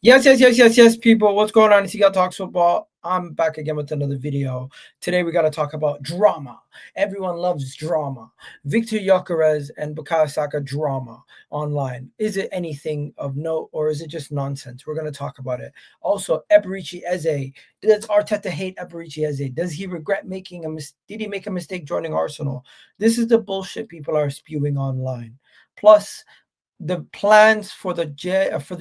Yes, people. What's going on? It's Got Talks Football. I'm back again with another video. Today we got to talk about drama. Everyone loves drama. Victor Gyokeres and Gyokeres Saka drama online. Is it anything of note or is it just nonsense? We're going to talk about it. Also, Eze. Does Arteta hate Eze? Does he regret making a mistake? Did he make a mistake joining Arsenal? This is the bullshit people are spewing online. Plus, the plans for the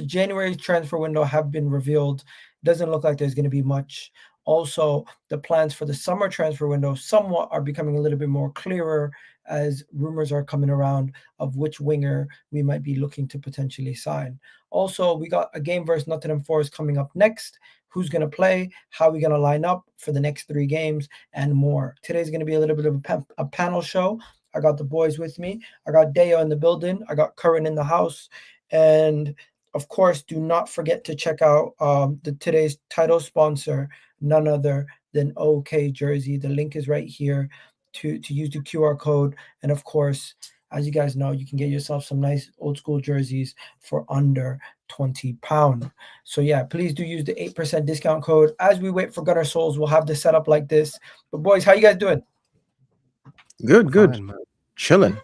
January transfer window have been revealed. Doesn't look like there's going to be much. Also, the plans for the summer transfer window somewhat are becoming a little bit more clearer as rumors are coming around of which winger we might be looking to potentially sign. Also, we got a game versus Nottingham Forest coming up next. Who's going to play? How are we going to line up for the next 3 games and more? Today's going to be a little bit of a panel show. I got the boys with me. I got Deo in the building. I got Curran in the house. And of course, do not forget to check out today's title sponsor, none other than OK Jersey. The link is right here to use the QR code. And of course, as you guys know, you can get yourself some nice old school jerseys for under £20. So yeah, please do use the 8% discount code. As we wait for Gunner Souls, we'll have this set up like this. But boys, how you guys doing? Good. Fine, chilling.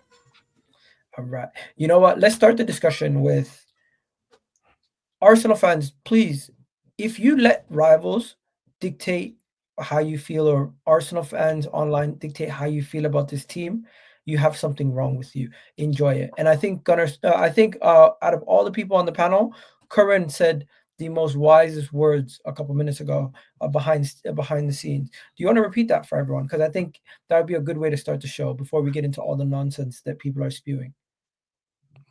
All right. You know what? Let's start the discussion with Arsenal fans. Please, if you let rivals dictate how you feel, or Arsenal fans online dictate how you feel about this team, you have something wrong with you. Enjoy it. And I think out of all the people on the panel, Curran said the most wisest words a couple minutes ago behind the scenes. Do you want to repeat that for everyone? Because I think that would be a good way to start the show before we get into all the nonsense that people are spewing.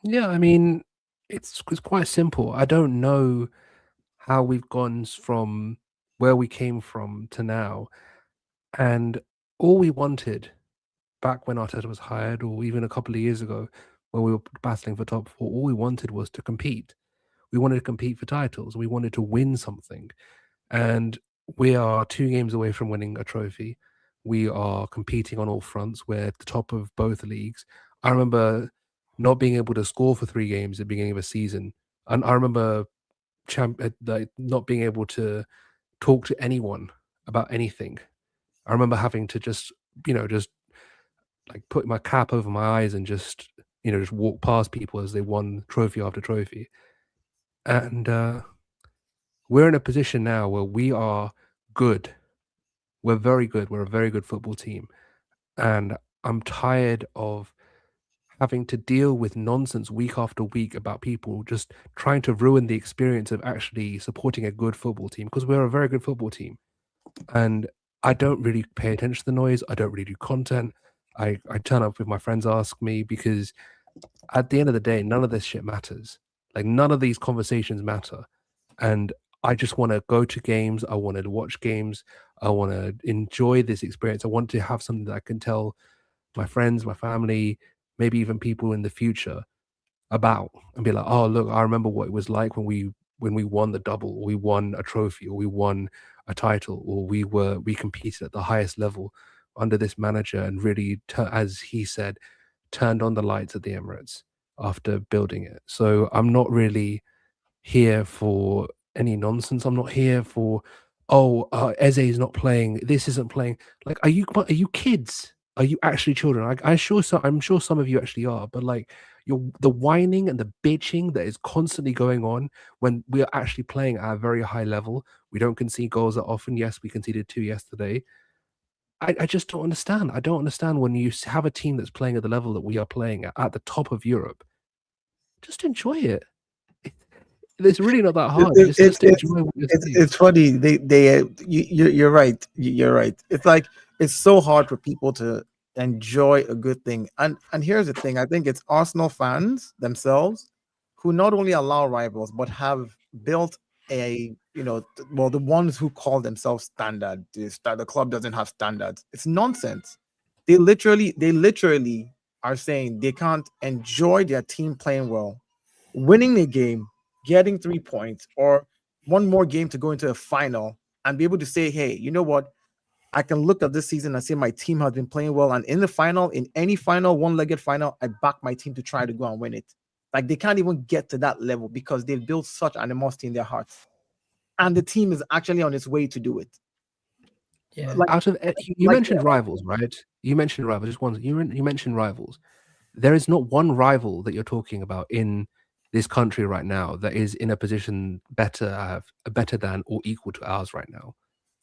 Yeah, I mean, it's quite simple. I don't know how we've gone from where we came from to now, and all we wanted back when Arteta was hired, or even a couple of years ago when we were battling for top 4, all we wanted was to compete. We wanted to compete for titles. We wanted to win something. And we are 2 games away from winning a trophy. We are competing on all fronts. We're at the top of both leagues. I remember not being able to score for 3 games at the beginning of a season. And I remember not being able to talk to anyone about anything. I remember having to just like put my cap over my eyes and just walk past people as they won trophy after trophy. And we're in a position now where we are good. We're very good. We're a very good football team. And I'm tired of having to deal with nonsense week after week about people just trying to ruin the experience of actually supporting a good football team, because we're a very good football team. And I don't really pay attention to the noise. I don't really do content. I turn up if my friends ask me, because at the end of the day, none of this shit matters. Like, none of these conversations matter. And I just want to go to games. I want to watch games. I want to enjoy this experience. I want to have something that I can tell my friends, my family, maybe even people in the future about, and be like, oh, look, I remember what it was like when we won the double, or we won a trophy, or we won a title, or we competed at the highest level under this manager, and really, as he said, turned on the lights at the Emirates after building it. So I'm not really here for any nonsense. I'm not here for, Eze is not playing, this isn't playing. Like, are you kids? Are you actually children? I'm sure some of you actually are, but like, the whining and the bitching that is constantly going on when we are actually playing at a very high level. We don't concede goals that often. Yes, we conceded 2 yesterday. I just don't understand. I don't understand when you have a team that's playing at the level that we are playing at the top of Europe. Just enjoy it. It's really not that hard. Just enjoy what you're seeing. It's funny. You're right. You're right. It's like, it's so hard for people to enjoy a good thing. And here's the thing. I think it's Arsenal fans themselves who not only allow rivals, but have built the ones who call themselves standard. The club doesn't have standards. It's nonsense. They literally are saying they can't enjoy their team playing well, winning a game, getting 3 points, or one more game to go into a final, and be able to say, hey, you know what? I can look at this season and say my team has been playing well. And in the final, in any final, one-legged final, I back my team to try to go and win it. Like they can't even get to that level because they've built such animosity in their hearts, and the team is actually on its way to do it. Yeah. Like Out of you like, mentioned rivals, right? You mentioned rivals. Just one. You mentioned rivals. There is not one rival that you're talking about in this country right now that is in a position better than or equal to ours right now.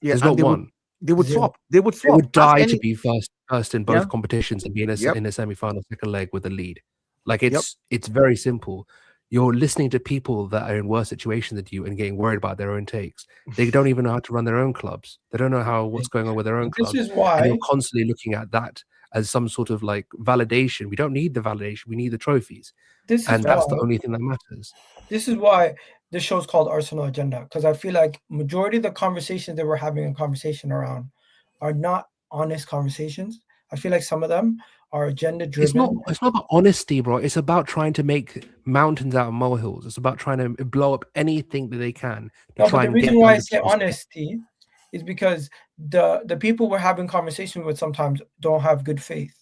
yeah, There's and not one. they would Zero. swap. They would They swap. would Ask die to any. be first in Yeah. both competitions and be in a Yep. in a semi-final second leg with a lead. Like Yep. it's very simple. You're listening to people that are in worse situations than you and getting worried about their own takes. They don't even know how to run their own clubs. They don't know what's going on with their own This clubs. is And why you're constantly looking at that as some sort of like validation. We don't need the validation. We need the trophies. And that's the only thing that matters. This is why this show's called Arsenal Agenda, because I feel like majority of the conversations that we're having a conversation around are not honest conversations. I feel like some of them are agenda driven. It's not about honesty, bro. It's about trying to make mountains out of molehills. It's about trying to blow up anything that they can to No, try but the and reason get why I them say honesty is because the people we're having conversations with sometimes don't have good faith.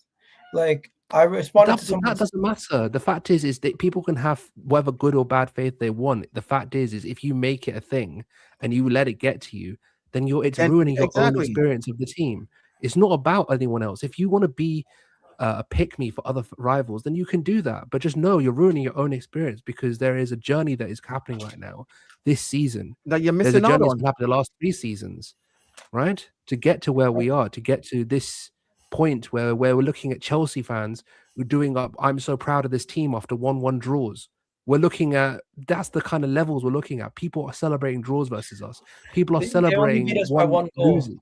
Like I responded to someone. That doesn't matter. The fact is that people can have whatever good or bad faith they want. The fact is if you make it a thing and you let it get to you, then it's ruining your own experience of the team. It's not about anyone else. If you want to be a pick me for other rivals, then you can do that. But just know you're ruining your own experience because there is a journey that is happening right now this season. That you're There's a missing out journey on. that's been happening the last 3 seasons, right? To get to where we are, to get to this point where we're looking at Chelsea fans who are doing up, I'm so proud of this team after 1-1 draws. We're looking at, that's the kind of levels we're looking at. People are celebrating draws versus us. People are They only celebrating beat us by one goal. losing.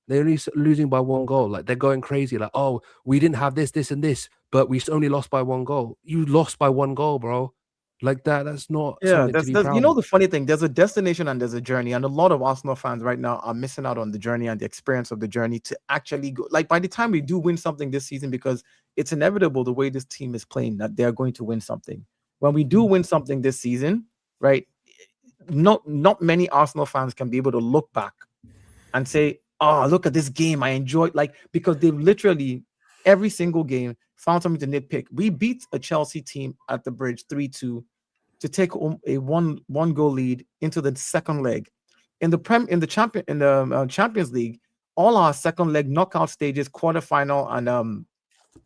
They're only losing by 1 goal. Like they're going crazy. Like, oh, we didn't have this, and this, but we only lost by 1 goal. You lost by 1 goal, bro. Like that's not something to be proud you know of. the funny thing, there's a destination and there's a journey, and a lot of Arsenal fans right now are missing out on the journey and the experience of the journey to actually go. Like by the time we do win something this season, because it's inevitable the way this team is playing that they're going to win something. When we do win something this season, right? Not many Arsenal fans can be able to look back and say, "Oh, look at this game! I enjoyed." Like because they've literally every single game found something to nitpick. We beat a Chelsea team at the Bridge 3-2. To take a one goal lead into the second leg. In the Champions League, all our second leg knockout stages, quarterfinal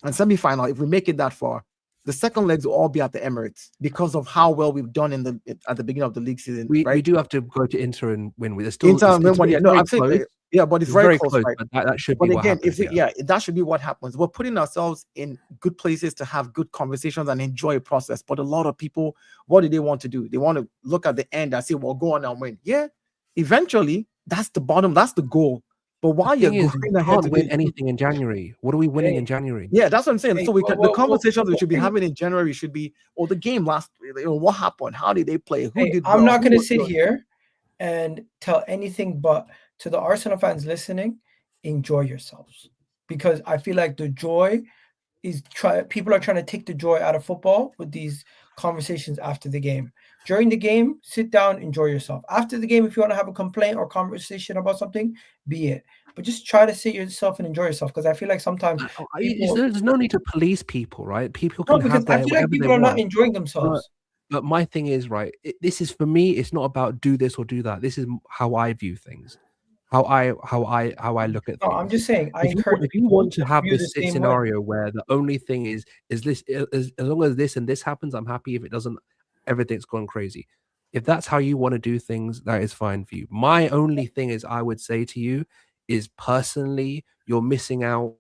and semi-final, if we make it that far, the second legs will all be at the Emirates because of how well we've done at the beginning of the league season. We right? do have to go to Inter and win. We're still Inter and win one. Yeah, no, I'm saying but it's very close, right? But that should But be again, what happens. that should be what happens. We're putting ourselves in good places to have good conversations and enjoy a process. But a lot of people, what do they want to do? They want to look at the end and say, well, go on and win. Yeah, eventually, that's the bottom, that's the goal. But while you're going ahead to win anything in January, what are we winning in January? Yeah, that's what I'm saying. So the conversations we should be having in January should be, the game last, what happened? How did they play? Who did well? I'm not going to sit here and tell anything, but to the Arsenal fans listening, enjoy yourselves, because I feel like the joy is people are trying to take the joy out of football with these conversations after the game. During the game, sit down, enjoy yourself. After the game, if you want to have a complaint or conversation about something, be it. But just try to sit yourself and enjoy yourself, because I feel like sometimes there's no need to police people, right? People can have I feel like people are not enjoying themselves. But my thing is, right, this is, for me, it's not about do this or do that. This is how I view things, how I look at things. I'm just saying, if you want to have this scenario where the only thing is this, as long as this and this happens, I'm happy. If it doesn't, everything's gone crazy. If that's how you want to do things, that is fine for you. My only thing is, I would say to you, is personally, you're missing out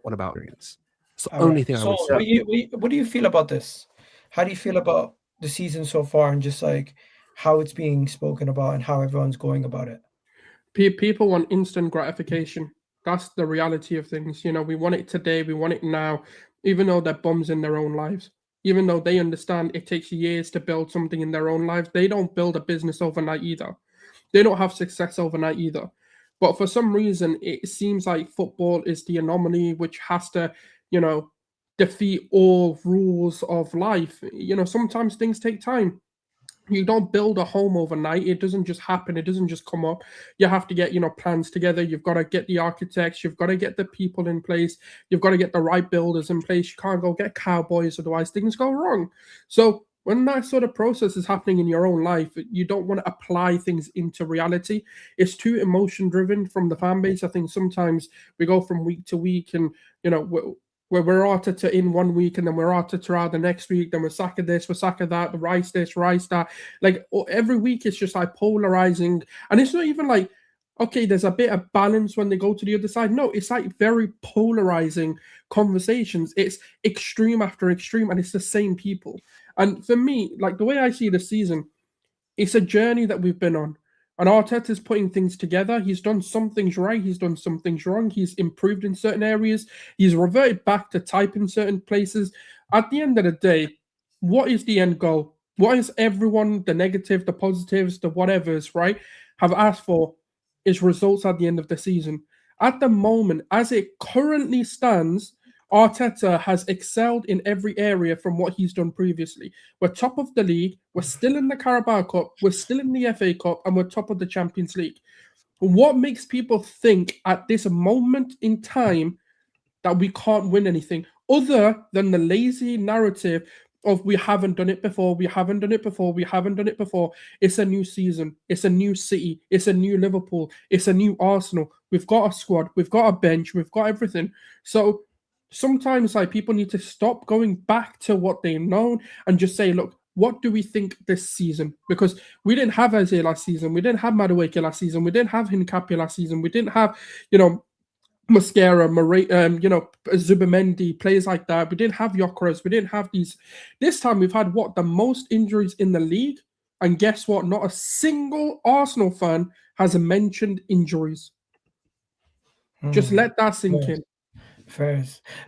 on about experience. It's the only thing I would say. What do you feel about this? How do you feel about the season so far, and just like how it's being spoken about and how everyone's going about it? People want instant gratification. That's the reality of things. We want it today, we want it now, even though they're bums in their own lives. Even though they understand it takes years to build something in their own lives, they don't build a business overnight either. They don't have success overnight either. But for some reason, it seems like football is the anomaly which has to, defeat all rules of life. Sometimes things take time. You don't build a home overnight. It doesn't just happen. It doesn't just come up. You have to get, plans together. You've got to get the architects. You've got to get the people in place. You've got to get the right builders in place. You can't go get cowboys, otherwise things go wrong. So when that sort of process is happening in your own life, you don't want to apply things into reality. It's too emotion driven from the fan base. I think sometimes we go from week to week and, where we're Arteta in 1 week and then we're Arteta out the next week, then we're Saka this, we're Saka that, the Rice this, Rice that. Like every week it's just like polarizing. And it's not even like, okay, there's a bit of balance when they go to the other side. No, it's like very polarizing conversations. It's extreme after extreme and it's the same people. And for me, like the way I see the season, it's a journey that we've been on. And Arteta's putting things together. He's done some things right. He's done some things wrong. He's improved in certain areas. He's reverted back to type in certain places. At the end of the day, what is the end goal? What is everyone, the negative, the positives, the whatevers, right, have asked for is results at the end of the season. At the moment, as it currently stands, Arteta has excelled in every area from what he's done previously. We're top of the league, we're still in the Carabao Cup, we're still in the FA Cup, and we're top of the Champions League. What makes people think at this moment in time that we can't win anything other than the lazy narrative of we haven't done it before, we haven't done it before, we haven't done it before. It's a new season, it's a new City, it's a new Liverpool, it's a new Arsenal. We've got a squad, we've got a bench, we've got everything. So sometimes like people need to stop going back to what they've known and just say, look, what do we think this season? Because we didn't have Eze last season, we didn't have Madueke last season, we didn't have Hincapié last season, we didn't have, Mosquera, Zubimendi, players like that. We didn't have Gyokeres. We didn't have these. This time we've had the most injuries in the league. And guess what? Not a single Arsenal fan has mentioned injuries. Just let that sink in. Fair.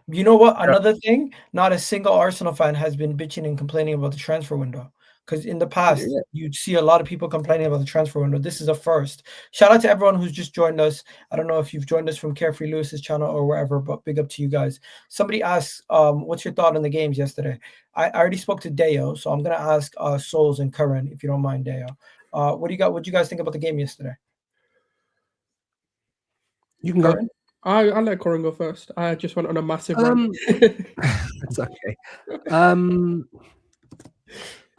You know what? Another thing, not a single Arsenal fan has been bitching and complaining about the transfer window. Because in the past, you'd see a lot of people complaining about the transfer window. This is a first. Shout out to everyone who's just joined us. I don't know if you've joined us from Carefree Lewis's channel or wherever, but big up to you guys. Somebody asked, what's your thought on the games yesterday? I already spoke to Deo, so I'm going to ask Souls and Curran, if you don't mind, Deo. What do you guys think about the game yesterday? You can go. I'll let Curran go first. I just went on a massive rant. It's okay.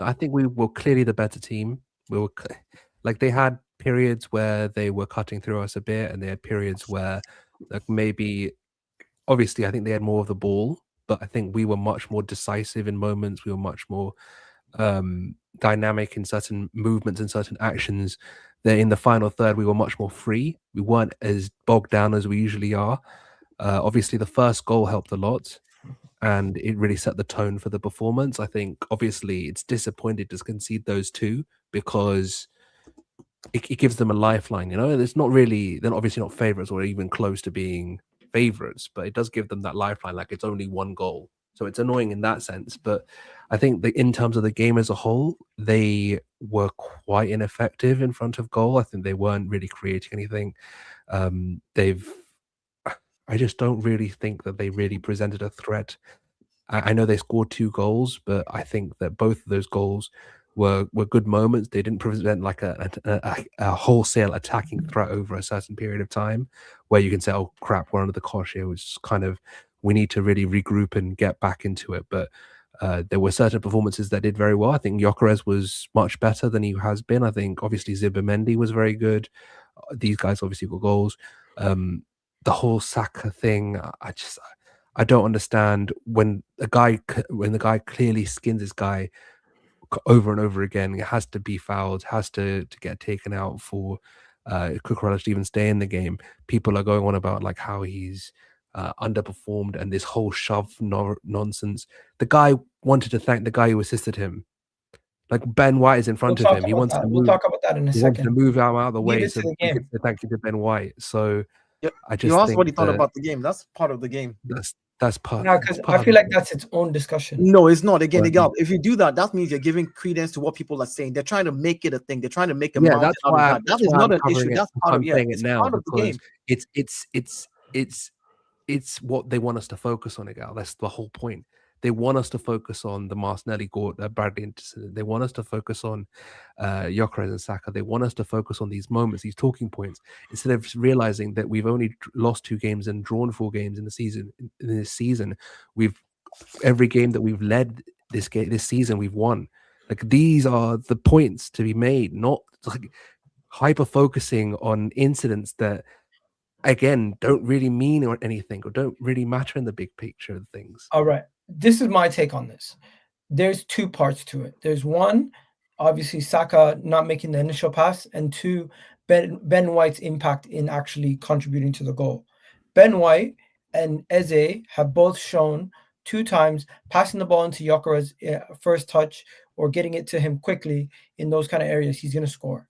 I think we were clearly the better team. We were they had periods where they were cutting through us a bit, and they had periods where maybe, obviously, I think they had more of the ball, but I think we were much more decisive in moments. We were much more dynamic in certain movements and certain actions. That in the final third, we were much more free. We weren't as bogged down as we usually are. Obviously, the first goal helped a lot, and it really set the tone for the performance. I think, obviously, it's disappointing to concede those two because it gives them a lifeline, It's not really, they're obviously not favourites or even close to being favourites, but it does give them that lifeline, like it's only one goal. So it's annoying in that sense. But I think in terms of the game as a whole, they were quite ineffective in front of goal. I think they weren't really creating anything. I just don't really think that they really presented a threat. I know they scored 2 goals, but I think that both of those goals were good moments. They didn't present like a wholesale attacking threat over a certain period of time where you can say, oh crap, we're under the cosh here, which is kind of, we need to really regroup and get back into it. But there were certain performances that did very well. I think Gyokeres was much better than he has been. I think obviously Zubimendi was very good. These guys obviously got goals. The whole Saka thing, I don't understand when the guy clearly skins this guy over and over again. It has to be fouled, has to get taken out for Cucurella to even stay in the game. People are going on about like how he's underperformed and this whole shove nonsense. The guy wanted to thank the guy who assisted him. Like Ben White is in front of him. He wants to move. We'll talk about that in a second. He wants to move out of the way so he can say thank you to Ben White. So I just you asked think what he thought about the game. That's part of the game. That's part. No, because I feel like that's its own discussion. No, it's not. Again, if you do that, that means you're giving credence to what people are saying. They're trying to make it a thing. They're trying to make a mountain that's why out of that. That is not an issue. That's part of it now part of the game. It's what they want us to focus on, Igal. That's the whole point. They want us to focus on the Martinelli Bradley incident. They want us to focus on Gyokeres and Saka. They want us to focus on these moments, these talking points, instead of realizing that we've only lost 2 games and drawn 4 games in the season. In this season, every game that we've led this season, we've won. Like, these are the points to be made, not like hyper focusing on incidents that, again, don't really mean or anything, or don't really matter in the big picture of things. All right. This is my take on this. There's 2 parts to it. There's one, obviously Saka not making the initial pass, and 2, Ben White's impact in actually contributing to the goal. Ben White and Eze have both shown 2 times passing the ball into Gyokeres' first touch or getting it to him quickly in those kind of areas. He's going to score.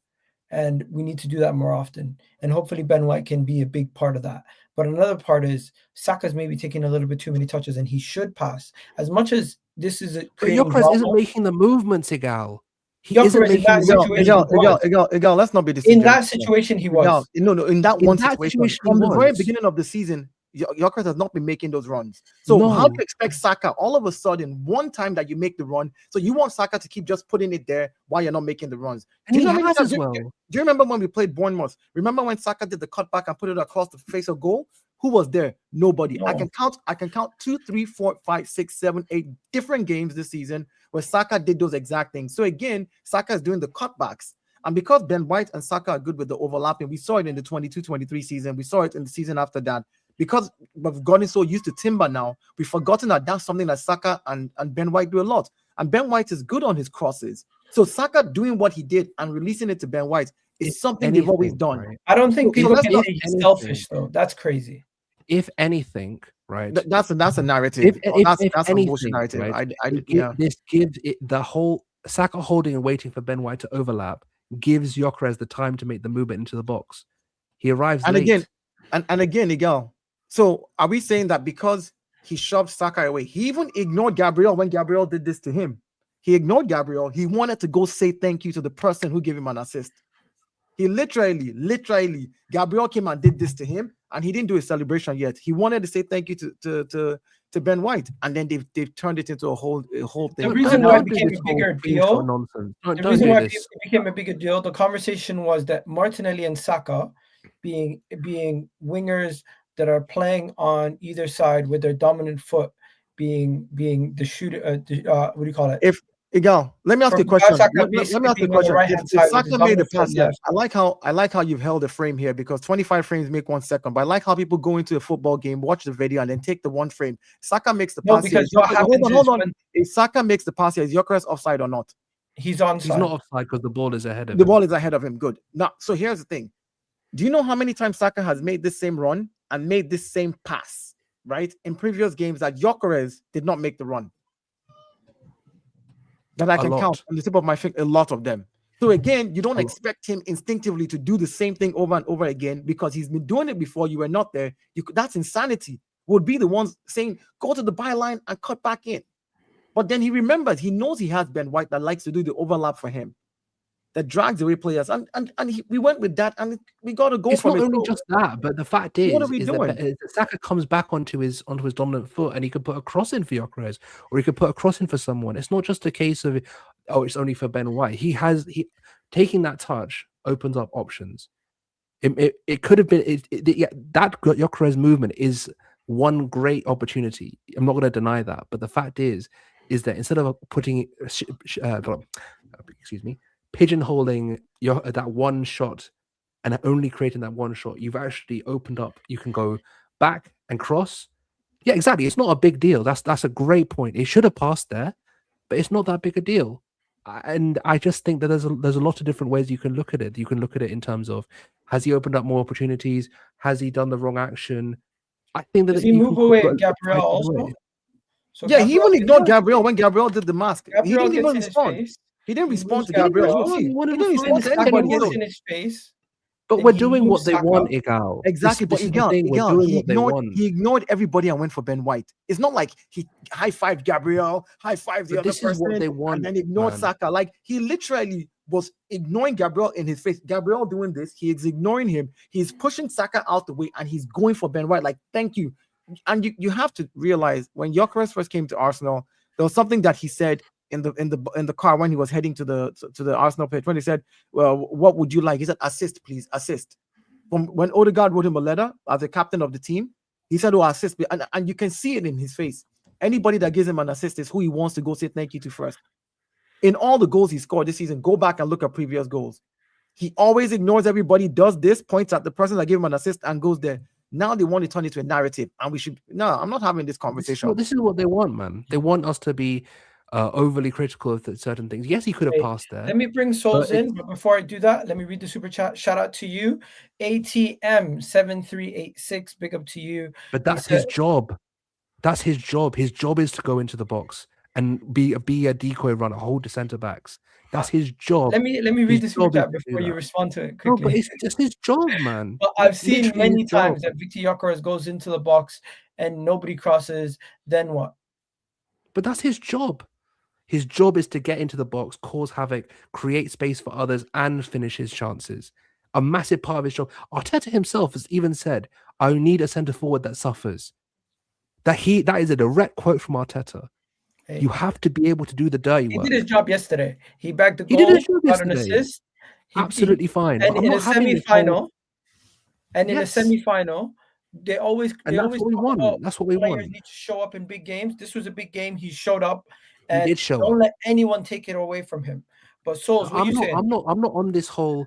And we need to do that more often. And hopefully Ben White can be a big part of that. But another part is Saka's maybe taking a little bit too many touches, and he should pass. As much as this is creating Gyokeres isn't making the movements, Igal. He Gyokeres isn't in making that the situation. Igal, let's not be In disingenuous. that situation, he was. No, in that In one that situation, situation, from he the very was. beginning of the season, Gyokeres has not been making those runs. So No. how do you expect Saka all of a sudden, one time that you make the run, so you want Saka to keep just putting it there while you're not making the runs? And Do you he know how many has times- as well. Do you remember when we played Bournemouth? Remember when Saka did the cutback and put it across the face of goal? Who was there? Nobody. No. I can count 2, 3, 4, 5, 6, 7, 8 different games this season where Saka did those exact things. So again, Saka is doing the cutbacks. And because Ben White and Saka are good with the overlapping, we saw it in the 22-23 season. We saw it in the season after that. Because we've gotten so used to Timber now, we've forgotten that that's something that Saka and Ben White do a lot. And Ben White is good on his crosses. So Saka doing what he did and releasing it to Ben White is something they've always done. Right? I don't think So people let's can not- say he's selfish, though. That's crazy. If anything, right? That's a narrative. That's a bullshit anything, narrative. right, Yeah. This gives it the whole Saka holding and waiting for Ben White to overlap gives Gyokeres the time to make the movement into the box. He arrives And late. again, and again, Miguel. So are we saying that because he shoved Saka away, he even ignored Gabriel when Gabriel did this to him? He ignored Gabriel. He wanted to go say thank you to the person who gave him an assist. He literally, Gabriel came and did this to him, and he didn't do a celebration yet. He wanted to say thank you to Ben White, and then they've turned it into a whole thing. The reason why it Don't do became this a whole bigger free throw deal. nonsense. The Don't reason do why this. it became a bigger deal, the conversation was that Martinelli and Saka being wingers that are playing on either side with their dominant foot being the shooter. What do you call it? If Miguel, let me ask you a For question. Saka Let me basically ask you a being on the question. right-hand If side with Saka his made the dominant foot pass here, left. I like how you held the frame here, because 25 frames make 1 second. But I like how people go into a football game, watch the video, and then take the one frame. Saka makes the No, pass here. because what happens Hold is on. when If Saka makes the pass here, is Gyokeres offside or not? he's onside. He's not offside because the ball is ahead of The him. ball is ahead of him. Good. Now, so here's the thing. Do you know how many times Saka has made this same run and made this same pass, right? In previous games that Gyokeres did not make the run. That I A can lot. count on the tip of my finger, a lot of them. So again, you don't A lot. expect him instinctively to do the same thing over and over again because he's been doing it before. You were not there. That's insanity. Would be the ones saying, go to the byline and cut back in. But then he remembers, he knows he has Ben White that likes to do the overlap for him, that drags away players. And we went with that, and we got to go It's from not it. only So just that, but the fact what are is we that doing? Saka comes back onto his dominant foot, and he could put a cross in for Gyokeres, or he could put a cross in for someone. It's not just a case of, oh, it's only for Ben White. He taking that touch opens up options. It could have been that Gyokeres movement is one great opportunity. I'm not going to deny that, but the fact is that instead of putting pigeonholing that one shot and only creating that one shot, you've actually opened up. You can go back and cross. Yeah, exactly. It's not a big deal. That's a great point. It should have passed there, but it's not that big a deal. And I just think that there's a lot of different ways you can look at it. You can look at it in terms of, has he opened up more opportunities? Has he done the wrong action? I think that Does he move away Gabriel also? So yeah, he even gets ignored in Gabriel when Gabriel did the mask. Gabriel He didn't gets even in his respond. face. He didn't He respond moves to Gabriel. Gabriel. See, One he of didn't the respond finest to Saka anybody. gets So in his face. But Then we're he doing moves what they Saka. want, Igal. Exactly, This but is the thing. We're doing what they want. he ignored everybody and went for Ben White. It's not like he high-fived Gabriel, high-fived the But other this is person, what they want, and then ignored man. Saka. Like, he literally was ignoring Gabriel in his face. Gabriel doing this, he is ignoring him. He's pushing Saka out the way, and he's going for Ben White. Like, thank you. and you have to realize when Gyökeres first came to Arsenal, there was something that he said in the car when he was heading to the Arsenal pitch, when he said, well, what would you like? He said, assist, please, assist. From when Odegaard wrote him a letter as the captain of the team, he said, oh, assist me. And you can see it in his face. Anybody that gives him an assist is who he wants to go say thank you to first. In all the goals he scored this season, go back and look at previous goals. He always ignores everybody, does this, points at the person that gave him an assist and goes there. Now they want to turn it to a narrative, and we should. No, I'm not having this conversation. This is what they want, man. They want us to be overly critical of certain things. Yes, he could have passed there. Let me bring Souls in, but before I do that, let me read the super chat. Shout out to you, ATM7386. Big up to you. But that's his job. That's his job. His job is to go into the box and be a decoy runner, hold the centre backs. That's his job. Let me read the super chat before you respond to it quickly. No, but it's just his job, man. But I've seen many times that Victor Gyökeres goes into the box and nobody crosses. Then what? But that's his job. His job is to get into the box, cause havoc, create space for others, and finish his chances. A massive part of his job. Arteta himself has even said, "I need a centre forward that suffers." That is a direct quote from Arteta. Hey. You have to be able to do the dirty work. He did his job yesterday. He bagged the goal, got an assist. Absolutely fine. And in a semi-final, they always that's what we want. That's what we want. Players need to show up in big games. This was a big game. He showed up, and he did show don't up. let anyone take it away from him. But Souls, what are you saying? I'm not on this whole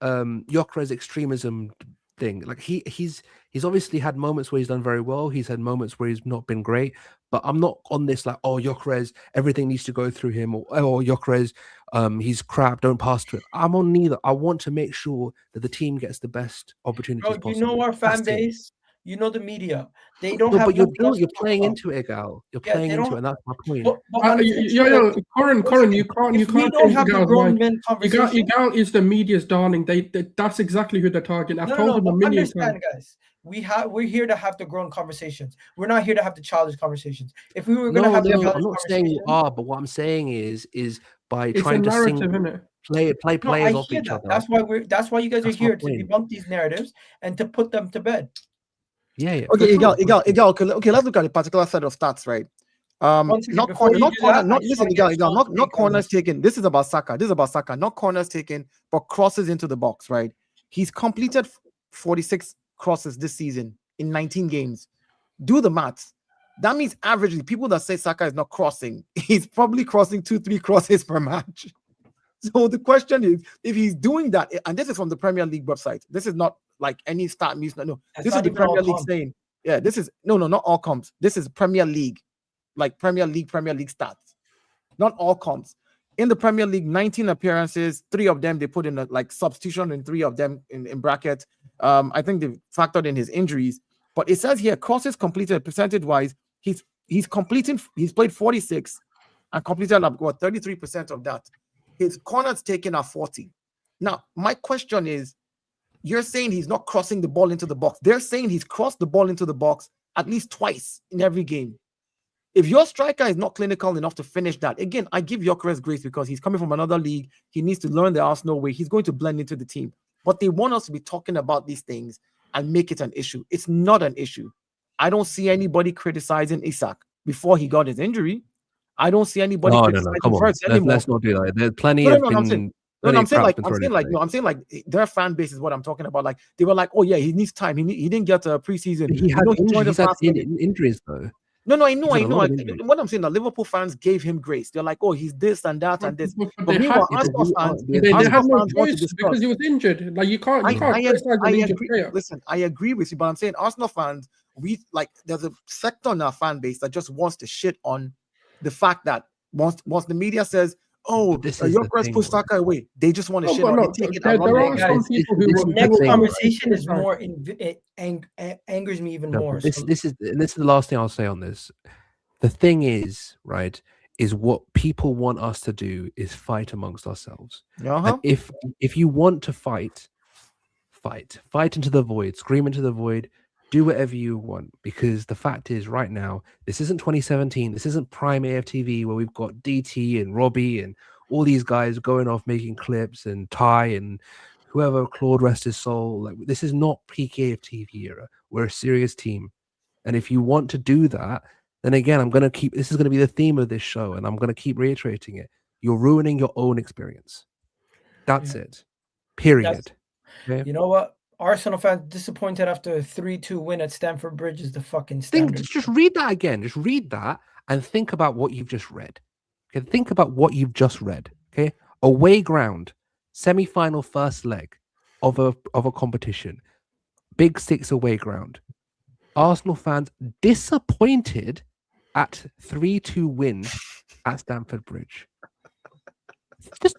Gyökeres extremism thing. Like he's obviously had moments where he's done very well. He's had moments where he's not been great. But I'm not on this like, oh, Gyökeres, everything needs to go through him, or Gyökeres, he's crap, don't pass to it. I'm on neither. I want to make sure that the team gets the best opportunities possible. You know our fan base, you know the media. They don't have. But you're playing into it, Gal. You're playing into it, and that's my point. Corin, you can't. We don't have the grown men conversation. Gal is the media's darling. That's exactly who they're targeting. I've told them a million times. Guys. We're here to have the grown conversations. We're not here to have the childish conversations. If we were going to have I'm not saying you are, but what I'm saying is by trying to play players off each other. That's why you guys are here to debunk these narratives and to put them to bed. Yeah. Okay, Igal. Okay, let's look at a particular set of stats, right? Not corners taken. This is about Saka. Not corners taken, but crosses into the box, right? He's completed 46 crosses this season in 19 games. Do the maths. That means averagely, people that say Saka is not crossing, he's probably crossing 2-3 crosses per match. So the question is, if he's doing that, and this is from the Premier League website. This is not like any stat news. No, this is the Premier League saying, yeah, this is not all comps. This is Premier League, like Premier League stats, not all comps. In the Premier League, 19 appearances, 3 of them they put in a like substitution, and 3 of them in brackets. I think they factored in his injuries, but it says here crosses completed percentage-wise, he's played 46 and completed like 33% of that. His corners taken are 40. Now, my question is, you're saying he's not crossing the ball into the box. They're saying he's crossed the ball into the box at least twice in every game. If your striker is not clinical enough to finish that, again, I give Gyökeres grace because he's coming from another league. He needs to learn the Arsenal way. He's going to blend into the team. But they want us to be talking about these things and make it an issue. It's not an issue. I don't see anybody criticizing Isak before he got his injury. I don't see anybody criticizing First anymore. Let's not do that. There's plenty I'm saying like their fan base is what I'm talking about. Like they were like, oh yeah, he needs time. He didn't get a preseason. He's had injuries though. No, I know. What I'm saying, the Liverpool fans gave him grace. They're like, oh, he's this and that and this. But meanwhile, Arsenal fans, they had no choice because he was injured. Like you can't criticize an injured player. Listen, I agree with you, but I'm saying Arsenal fans, there's a sector in our fan base that just wants to shit on the fact that once the media says, oh, Gyökeres pushed Saka away, they just want to shit on it. There are some people who the next conversation is more angers me even more. This is the last thing I'll say on this. The thing is, right, is what people want us to do is fight amongst ourselves. And if you want to fight into the void, scream into the void, do whatever you want, because the fact is right now, this isn't 2017. This isn't prime AFTV where we've got DT and Robbie and all these guys going off making clips and Ty and whoever, Claude rest his soul. Like this is not peak AFTV era. We're a serious team. And if you want to do that, then again, this is going to be the theme of this show, and I'm going to keep reiterating it. You're ruining your own experience. That's it. Period. Okay? You know what? Arsenal fans disappointed after a 3-2 win at Stamford Bridge is the fucking standard. Just read that again. Just read that and think about what you've just read. Okay, think about what you've just read. Okay, away ground, semi-final first leg of a competition, Big Six away ground. Arsenal fans disappointed at 3-2 win at Stamford Bridge.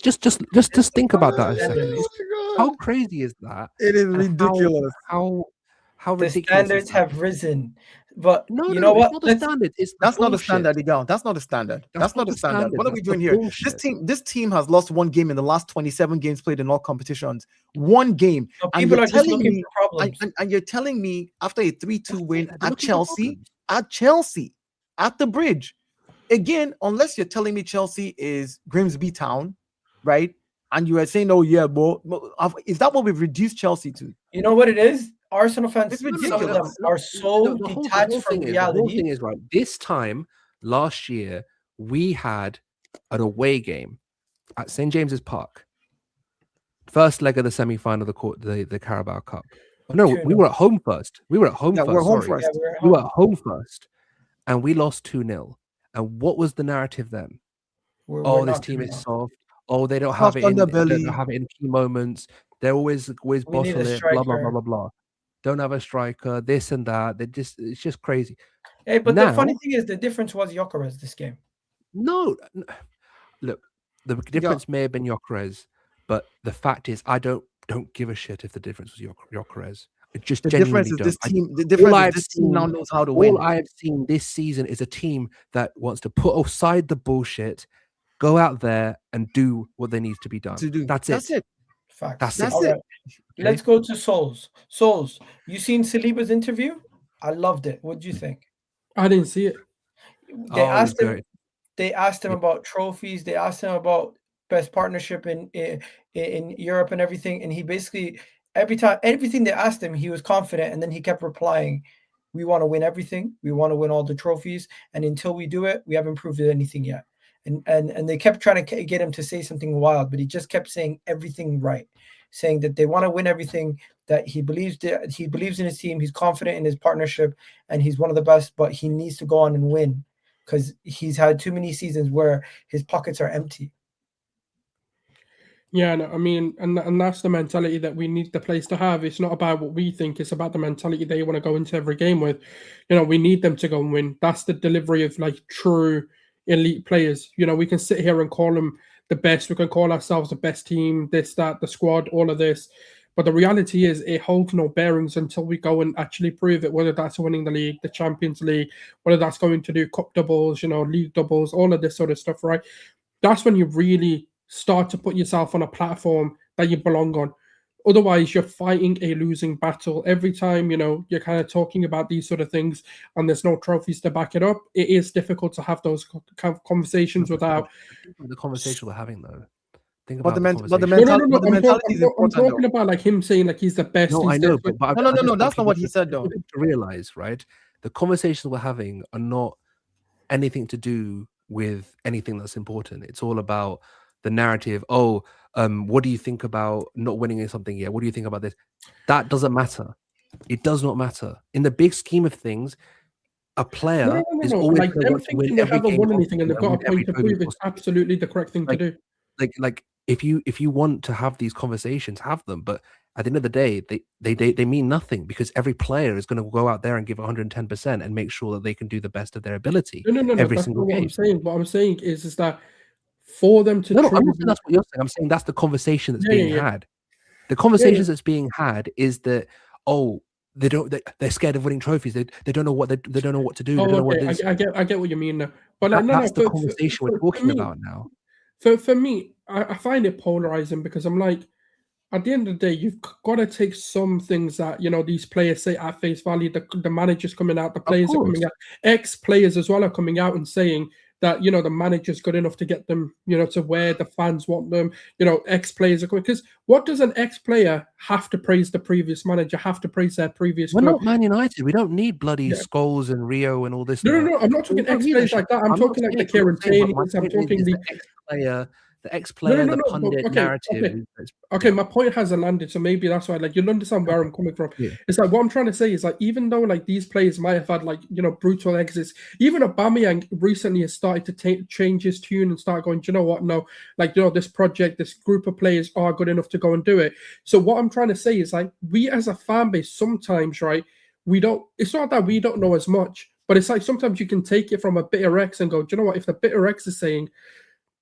Just think about that a second. How crazy is that? It is ridiculous. How the ridiculous standards have risen. But you know it's what? not the standard. That's not the standard, Igal. That's not the standard. That's not the standard. What are we doing here? This team has lost one game in the last 27 games played in all competitions. One game. So people are just looking for problems. And you're telling me after a 3-2 win at Chelsea, at the Bridge, again, unless you're telling me Chelsea is Grimsby Town, right? And you are saying, oh yeah, but is that what we've reduced Chelsea to? You know what it is? Arsenal fans, some of them are so detached from reality. The whole thing is right. This time last year, we had an away game at St. James's Park. First leg of the semi-final of the Carabao Cup. No, we were at home first. We were at home first. We're home first. We were at home first. And we lost 2-0. And what was the narrative then? This team is soft. Oh, they don't have it in key moments. They're always bottle it, blah, blah, blah, blah, blah. Don't have a striker, this and that. It's just crazy. Hey, but the funny thing is the difference was Gyokeres this game. No. Look, the difference may have been Gyokeres, but the fact is I don't give a shit if the difference was Gyokeres. It just the genuinely difference don't. The difference is this team now knows how to win. All I have seen this season is a team that wants to put aside the bullshit, go out there and do what they need to be done. That's it. Facts. That's it. it. Okay. Let's go to Souls. Souls, you seen Saliba's interview? I loved it. What do you think? I didn't see it. They asked him about trophies. They asked him about best partnership in Europe and everything. And he basically everything they asked him, he was confident. And then he kept replying, "We want to win everything. We want to win all the trophies. And until we do it, we haven't proved anything yet." And they kept trying to get him to say something wild, but he just kept saying everything right, saying that they want to win everything, that he believes in his team, he's confident in his partnership, and he's one of the best, but he needs to go on and win because he's had too many seasons where his pockets are empty. Yeah, no, I mean, and that's the mentality that we need the players to have. It's not about what we think, it's about the mentality they want to go into every game with. We need them to go and win. That's the delivery of like true elite players. We can sit here and call them the best. We can call ourselves the best team, this, that, the squad, all of this. But the reality is it holds no bearings until we go and actually prove it, whether that's winning the league, the Champions League, whether that's going to do cup doubles, league doubles, all of this sort of stuff, right? That's when you really start to put yourself on a platform that you belong on. Otherwise, you're fighting a losing battle. Every time, you're kind of talking about these sort of things and there's no trophies to back it up, it is difficult to have those kind of conversations without... The conversation we're having, though. Think about the mentality is important. I'm talking about like him saying like he's the best. No, I know, but no, that's not what he said, though. To realize, right? The conversations we're having are not anything to do with anything that's important. It's all about the narrative. What do you think about not winning something yet? What do you think about this? That doesn't matter. It does not matter. In the big scheme of things, a player is always like them thinking they haven't won anything and they've got a point to prove. It's absolutely the correct thing to do. Like if you want to have these conversations, have them. But at the end of the day, they mean nothing because every player is going to go out there and give 110% and make sure that they can do the best of their ability. No. Every single game. What I'm saying is that for them to I'm not saying that's what you're saying. I'm saying that's the conversation that's being had. The conversations that's being had is that they're scared of winning trophies. They don't know what they don't know what to do. They don't know what I get what you mean now. But that's the conversation we're talking about now. For me, I find it polarizing because I'm like, at the end of the day, you've got to take some things that these players say at face value. The managers coming out, the players are coming out, ex-players as well are coming out and saying, that the manager's good enough to get them to where the fans want them. Ex-players are coming, because what does an ex-player have to praise the previous manager, have to praise their previous We're club? not Man United. We don't need bloody Scholes and Rio and all this. No, I'm not talking ex-players like that. I'm talking like the Kieran Tierney's. I'm talking the ex-player, the No. pundit narrative. Okay, my point hasn't landed, so maybe that's why. Like, you'll understand where I'm coming from. Yeah. It's like, what I'm trying to say is, like, even though like these players might have had like brutal exits, even Aubameyang recently has started to change his tune and start going, do you know what? No, like, this project, this group of players are good enough to go and do it. So what I'm trying to say is, like, we as a fan base sometimes, right? We don't. It's not that we don't know as much, but it's like sometimes you can take it from a bitter X and go, do you know what? If the bitter X is saying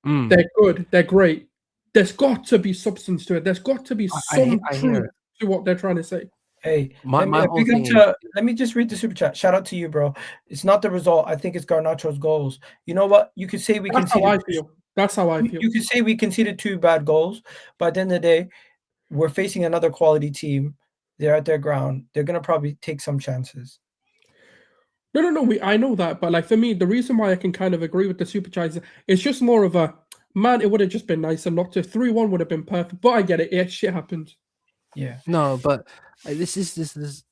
they're good, they're great, there's got to be substance to it. There's got to be some truth to what they're trying to say. Hey, let me just read the super chat. Shout out to you, bro. It's not the result. I think it's Garnacho's goals. You know what? You could say we conceded. That's how I feel. You could say we conceded 2 bad goals, but at the end of the day, we're facing another quality team. They're at their ground. They're gonna probably take some chances. No. I know that, but like for me, the reason why I can kind of agree with the super chat is it's just more of a man. It would have just been nicer not to. 3-1 would have been perfect, but I get it. Yeah, shit happens. Yeah. No, but this is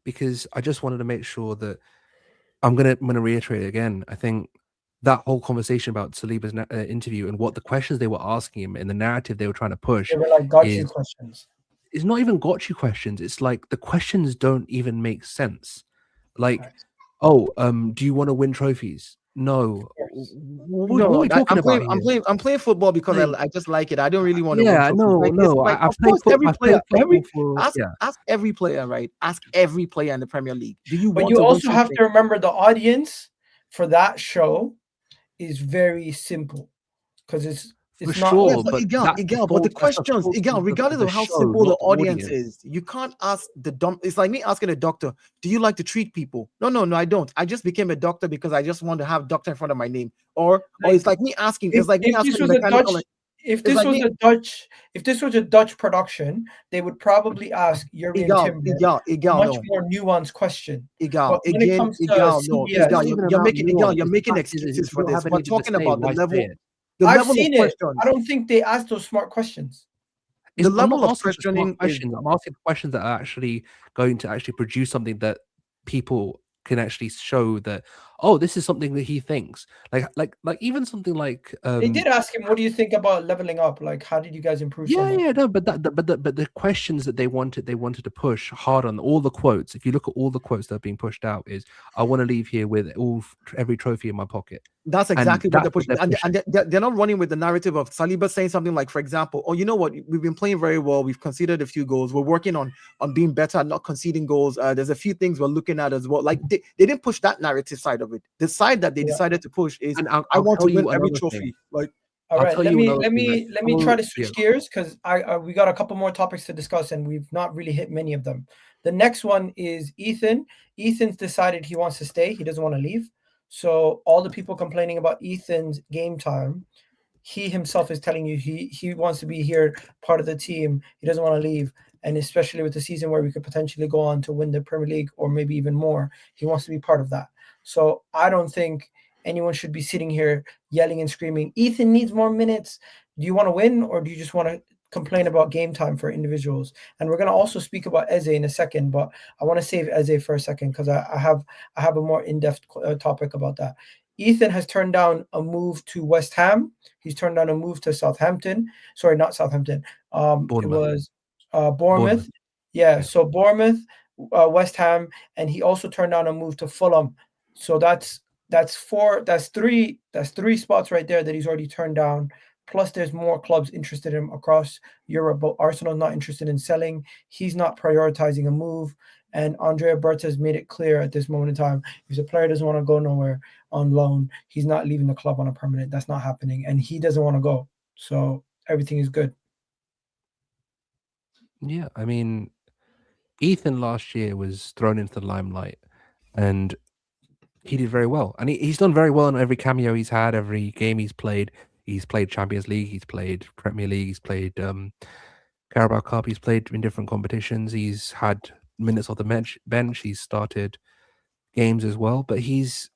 because I just wanted to make sure that I'm gonna reiterate it again. I think that whole conversation about Saliba's interview and what the questions they were asking him and the narrative they were trying to push, they were like gotcha questions. It's not even got you questions. It's like the questions don't even make sense. Like, do you want to win trophies? No. What are we talking about? I'm playing football because I just like it. I don't really want to win trophies. Ask every player, right? Ask every player in the Premier League. Do you want to win? But you also have to remember the audience for that show is very simple because it's not sure, but the questions, regardless of how simple the audience is, you can't ask the dumb. It's like me asking a doctor, "Do you like to treat people?" No, I don't. I just became a doctor because I just want to have doctor in front of my name. Or it's like me asking. It's like me asking a mechanical. If this was a Dutch production, they would probably ask Yuri and Timber a much more nuanced question. You're making excuses for this. We're talking about the level. I've seen it. I don't think they ask those smart questions. The level of questioning I'm asking questions that are actually going to actually produce something that people can actually show that, oh, this is something that he thinks. Like even something like they did ask him, what do you think about leveling up? Like, how did you guys improve? But the questions that they wanted to push hard on all the quotes. If you look at all the quotes that are being pushed out, is I want to leave here with every trophy in my pocket. That's exactly what they're pushing. And they're not running with the narrative of Saliba saying something like, for example, oh, you know what? We've been playing very well. We've conceded a few goals. We're working on being better at not conceding goals. There's a few things we're looking at as well. Like they didn't push that narrative side of it. The side that they decided to push is I want to win every trophy. Like, all right, let me try to switch gears because we got a couple more topics to discuss and we've not really hit many of them. The next one is Ethan. Ethan's decided he wants to stay. He doesn't want to leave. So all the people complaining about Ethan's game time, he himself is telling you he wants to be here, part of the team. He doesn't want to leave. And especially with the season where we could potentially go on to win the Premier League or maybe even more, he wants to be part of that. So I don't think anyone should be sitting here yelling and screaming, Ethan needs more minutes. Do you want to win or do you just want to complain about game time for individuals? And we're going to also speak about Eze in a second, but I want to save Eze for a second because I have a more in-depth topic about that. Ethan has turned down a move to West Ham. He's turned down a move to Southampton. Sorry, not Southampton. It was Bournemouth. Yeah, so Bournemouth, West Ham, and he also turned down a move to Fulham. So that's three spots right there that he's already turned down. Plus, there's more clubs interested in him across Europe, but Arsenal's not interested in selling. He's not prioritizing a move. And Andrea Berta has made it clear at this moment in time, if the player doesn't want to go nowhere on loan, he's not leaving the club on a permanent. That's not happening. And he doesn't want to go. So everything is good. Yeah, I mean, Ethan last year was thrown into the limelight and he did very well. And he's done very well in every cameo he's had, every game he's played. He's played Champions League, he's played Premier League, he's played Carabao Cup, he's played in different competitions. He's had minutes off the bench, he's started games as well. But he's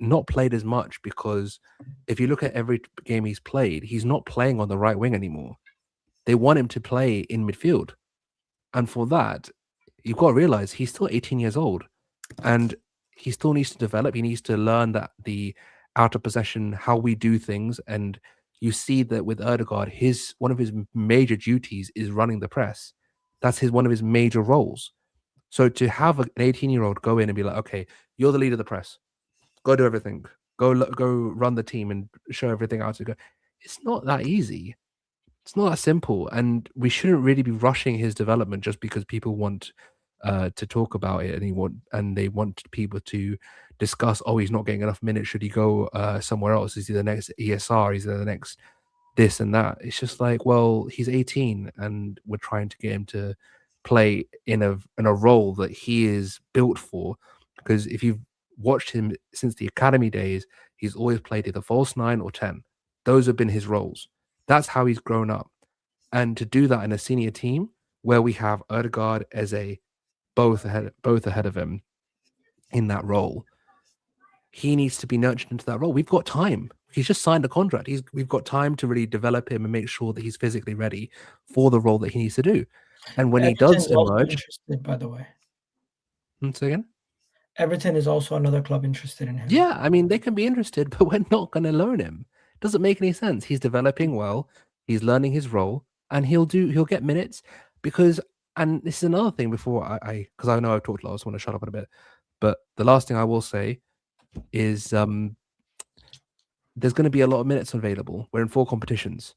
not played as much because if you look at every game he's played, he's not playing on the right wing anymore. They want him to play in midfield. And for that, you've got to realize he's still 18 years old and he still needs to develop. He needs to learn that the out of possession, how we do things. And you see that with Odegaard, one of his major duties is running the press. That's one of his major roles. So to have an 18-year-old go in and be like, okay, you're the leader of the press. Go do everything. Go run the team and show everything out to go. It's not that easy. It's not that simple. And we shouldn't really be rushing his development just because people want to talk about it and they want people to discuss, oh, he's not getting enough minutes. Should he go somewhere else? Is he the next ESR? Is he the next this and that? It's just like, well, he's 18 and we're trying to get him to play in a role that he is built for. Because if you've watched him since the academy days, he's always played either false 9 or 10. Those have been his roles. That's how he's grown up. And to do that in a senior team where we have Odegaard, Eze, both ahead of him in that role, he needs to be nurtured into that role. We've got time. He's just signed a contract. We've got time to really develop him and make sure that he's physically ready for the role that he needs to do. And when Everton he does is also emerge, interested, by the way. Say again? Everton is also another club interested in him. Yeah, I mean, they can be interested, but we're not going to loan him. Doesn't make any sense. He's developing well. He's learning his role, and he'll get minutes because. And this is another thing before because I know I've talked a lot. I just want to shut up in a bit. But the last thing I will say is there's going to be a lot of minutes available. We're in 4 competitions.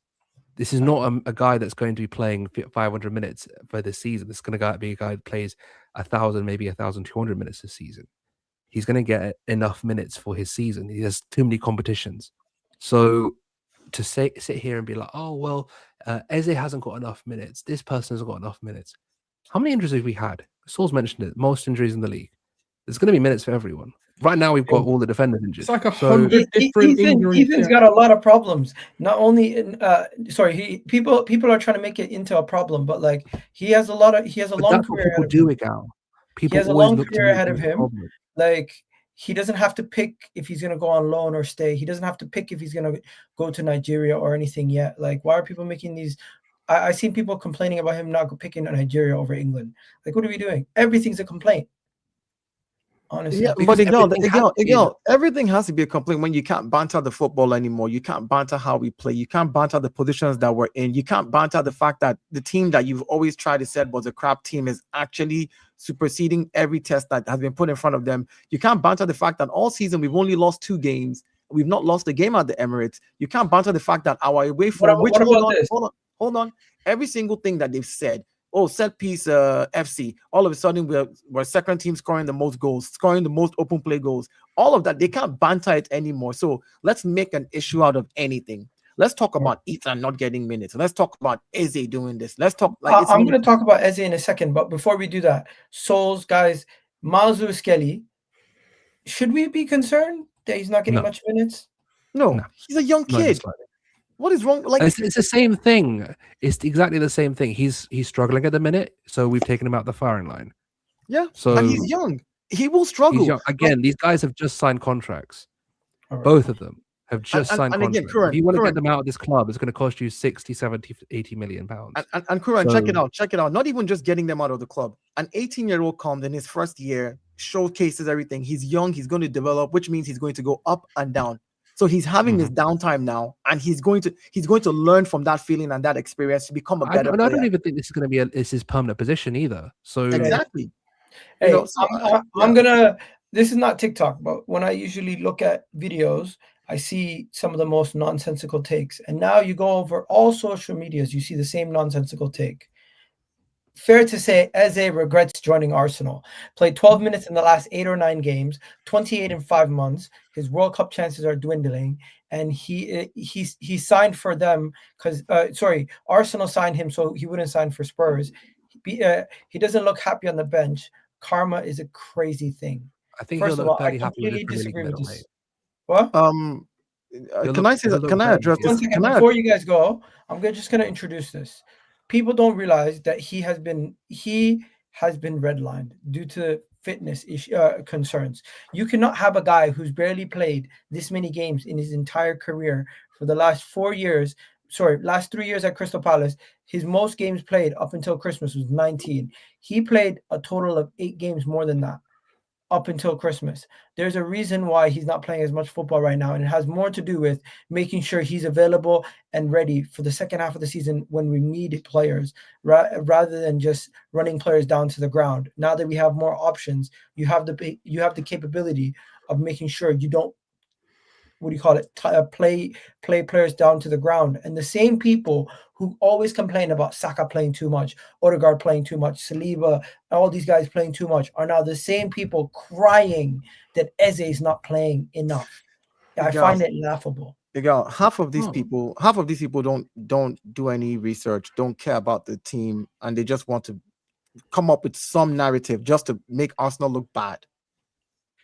This is not a guy that's going to be playing 500 minutes for this season. This is going to be a guy that plays 1,000, maybe 1,200 minutes this season. He's going to get enough minutes for his season. He has too many competitions. So to sit here and be like, oh, well, Eze hasn't got enough minutes. This person hasn't got enough minutes. How many injuries have we had? Saul's mentioned it. Most injuries in the league. There's going to be minutes for everyone. Right now, we've got all the defenders injured. It's like 100 different injuries. Ethan's got a lot of problems. Not only in people are trying to make it into a problem, but like he has a long career ahead of him. He has a long career ahead of him. Like he doesn't have to pick if he's going to go on loan or stay. He doesn't have to pick if he's going to go to Nigeria or anything yet. Like, why are people making these? I've seen people complaining about him not picking Nigeria over England. Like, what are we doing? Everything's a complaint. Honestly, yeah, but again, everything has to be a complaint when you can't banter the football anymore. You can't banter how we play. You can't banter the positions that we're in. You can't banter the fact that the team that you've always tried to say was a crap team is actually superseding every test that has been put in front of them. You can't banter the fact that all season we've only lost 2 games. We've not lost a game at the Emirates. You can't banter the fact that our away from hold on. Every single thing that they've said. Oh, set piece FC. All of a sudden, we're second team scoring the most goals, scoring the most open play goals. All of that, they can't banter it anymore. So let's make an issue out of anything. Let's talk about Ethan not getting minutes. Let's talk about Eze doing this. Let's talk. I'm going to talk about Eze in a second, but before we do that, Souls, guys, Myles Lewis-Skelly, should we be concerned that he's not getting much minutes? No, he's a young kid. What is wrong? Like it's the same thing. It's exactly the same thing. He's struggling at the minute, so we've taken him out the firing line. Yeah, so and he's young. He will struggle. Again, these guys have just signed contracts. Right. Both of them have just signed contracts. Again, if you want to get them out of this club, it's going to cost you 60, 70, 80 million pounds. And Kuran, check it out. Not even just getting them out of the club. An 18-year-old comes in his first year, showcases everything. He's young. He's going to develop, which means he's going to go up and down. So he's having his downtime now, and he's going to learn from that feeling and that experience to become a better player. I don't even think this is going to be his permanent position either. So exactly. Hey, I'm gonna. This is not TikTok, but when I usually look at videos, I see some of the most nonsensical takes. And now you go over all social medias, you see the same nonsensical take. Fair to say, Eze regrets joining Arsenal. Played 12 minutes in the last 8 or 9 games, 28 in 5 months. His World Cup chances are dwindling, and he signed for them because Arsenal signed him so he wouldn't sign for Spurs. He doesn't look happy on the bench. Karma is a crazy thing. I think he'll look fairly happy with his Premier League medal. What? Can I say that? Can I address this? Before you guys go, I'm just gonna introduce this. People don't realize that he has been redlined due to fitness concerns. You cannot have a guy who's barely played this many games in his entire career for the last 4 years. Sorry, last 3 years at Crystal Palace. His most games played up until Christmas was 19. He played a total of 8 games more than that up until Christmas. There's a reason why he's not playing as much football right now, and it has more to do with making sure he's available and ready for the second half of the season when we need players, rather than just running players down to the ground. Now that we have more options, you have the capability of making sure you don't, what do you call it, play players down to the ground. And the same people who always complain about Saka playing too much, Odegaard playing too much, Saliba, all these guys playing too much, are now the same people crying that Eze is not playing enough. I find it laughable. Half of these people don't do any research, don't care about the team, and they just want to come up with some narrative just to make Arsenal look bad.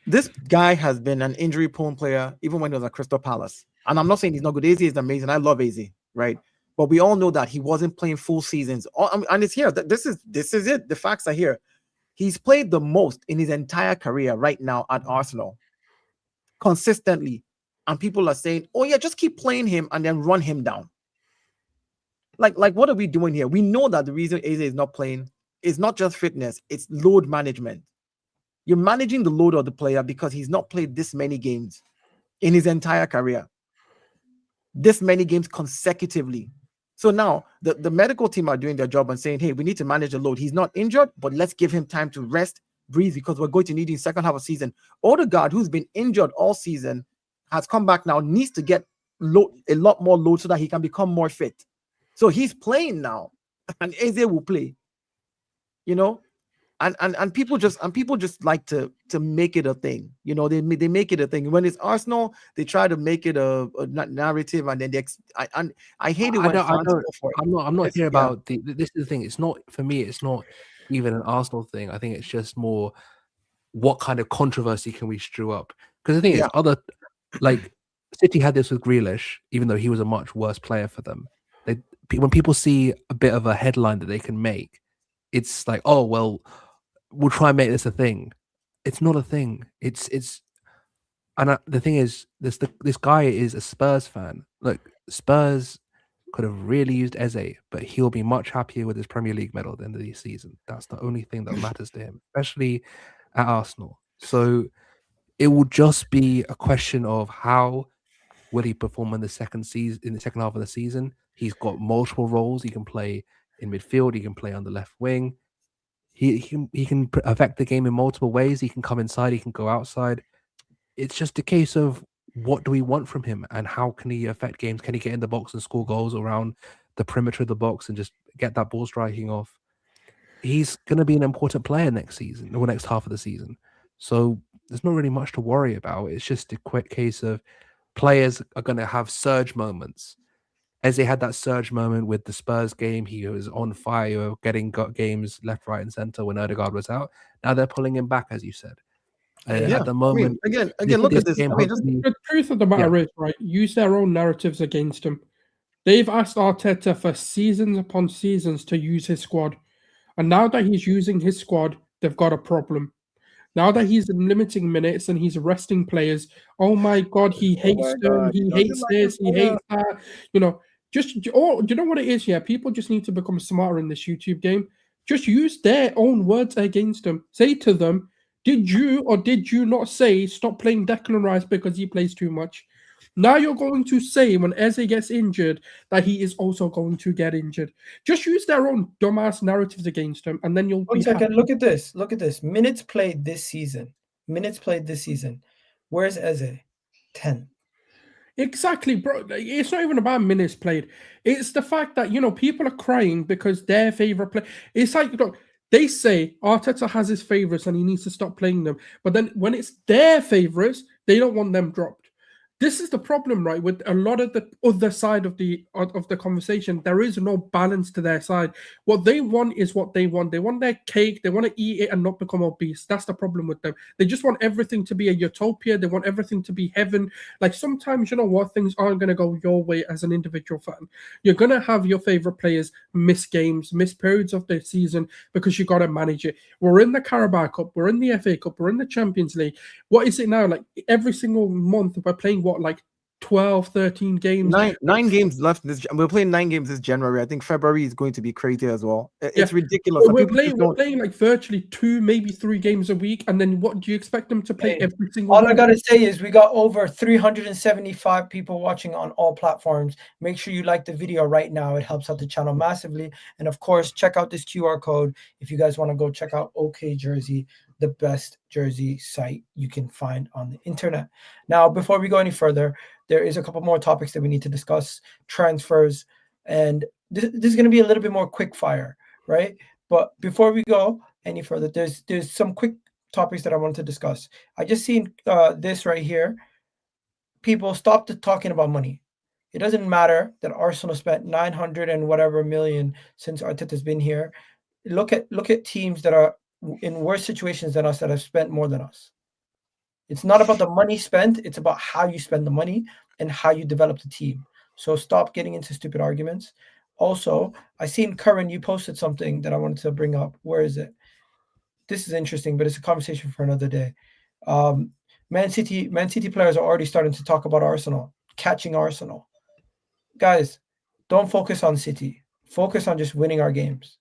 This guy has been an injury-prone player even when he was at Crystal Palace. And I'm not saying he's not good. Eze is amazing. I love Eze, right? But we all know that he wasn't playing full seasons. And it's here. This is it. The facts are here. He's played the most in his entire career right now at Arsenal, consistently. And people are saying, oh yeah, just keep playing him and then run him down. Like what are we doing here? We know that the reason Eze is not playing is not just fitness, it's load management. You're managing the load of the player because he's not played this many games in his entire career. This many games consecutively. So now the medical team are doing their job and saying, hey, we need to manage the load. He's not injured, but let's give him time to rest, breathe, because we're going to need him second half of the season. Odegaard, who's been injured all season, has come back now, needs to get a lot more load so that he can become more fit. So he's playing now, and Eze will play. You know? And people just like to make it a thing. You know, they make it a thing. When it's Arsenal, they try to make it a narrative, and then I hate it when fans go for it. I'm not here about this is the thing. It's not, for me, it's not even an Arsenal thing. I think it's just more what kind of controversy can we strew up? Because the thing is, other, like, City had this with Grealish, even though he was a much worse player for them. When people see a bit of a headline that they can make, it's like, oh well, we'll try and make this a thing. It's not a thing. And the thing is, this guy is a Spurs fan. Look, Spurs could have really used Eze, but he'll be much happier with his Premier League medal at the end of the season. That's the only thing that matters to him, especially at Arsenal. So it will just be a question of how will he perform in the second half of the season. He's got multiple roles. He can play in midfield. He can play on the left wing. He can affect the game in multiple ways. He can come inside. He can go outside. It's just a case of what do we want from him and how can he affect games? Can he get in the box and score goals around the perimeter of the box and just get that ball striking off? He's going to be an important player next season or next half of the season. So there's not really much to worry about. It's just a quick case of players are going to have surge moments. Eze had that surge moment with the Spurs game. He was on fire, getting games left, right, and center when Odegaard was out. Now they're pulling him back, as you said. At the moment, again, look at this. The truth of the matter is, right, use their own narratives against him. They've asked Arteta for seasons upon seasons to use his squad. And now that he's using his squad, they've got a problem. Now that he's limiting minutes and he's resting players, oh my God, he hates them, he hates this, he hates that. You know, do you know what it is here? People just need to become smarter in this YouTube game. Just use their own words against them. Say to them, did you or did you not say stop playing Declan Rice because he plays too much? Now you're going to say when Eze gets injured that he is also going to get injured. Just use their own dumbass narratives against him, and then you'll be happy. Look at this. Look at this. Minutes played this season. Where's Eze? 10. Exactly, bro. It's not even about minutes played. It's the fact that, you know, people are crying because their favorite player. It's like, look, they say Arteta has his favorites and he needs to stop playing them. But then when it's their favorites, they don't want them dropped. This is the problem, right? With a lot of the other side of the conversation, there is no balance to their side. What they want is what they want. They want their cake. They want to eat it and not become obese. That's the problem with them. They just want everything to be a utopia. They want everything to be heaven. Like sometimes, you know what, things aren't going to go your way as an individual fan. You're going to have your favorite players miss games, miss periods of the season because you got to manage it. We're in the Carabao Cup. We're in the FA Cup. We're in the Champions League. What is it now? Like every single month we're playing like 12, 13 games. Nine games left. We're playing 9 games this January. I think February is going to be crazy as well. It's ridiculous. We're playing like virtually 2, maybe 3 games a week. And then what do you expect them to play every single All week? I got to say is we got over 375 people watching on all platforms. Make sure you like the video right now. It helps out the channel massively. And of course, check out this QR code if you guys want to go check out OK Jersey, the best jersey site you can find on the internet. Now, before we go any further, there is a couple more topics that we need to discuss, transfers, and this is going to be a little bit more quick fire, right? But before we go any further, there's some quick topics that I want to discuss. I just seen this right here. People stop talking about money. It doesn't matter that Arsenal spent 900 and whatever million since Arteta's been here. Look at teams that are in worse situations than us that have spent more than us. It's not about the money spent. It's about how you spend the money and how you develop the team. So stop getting into stupid arguments. Also, I seen Curran, you posted something that I wanted to bring up. Where is it? This is interesting, but it's a conversation for another day. Man City players are already starting to talk about Arsenal, catching Arsenal. Guys, don't focus on City. Focus on just winning our games.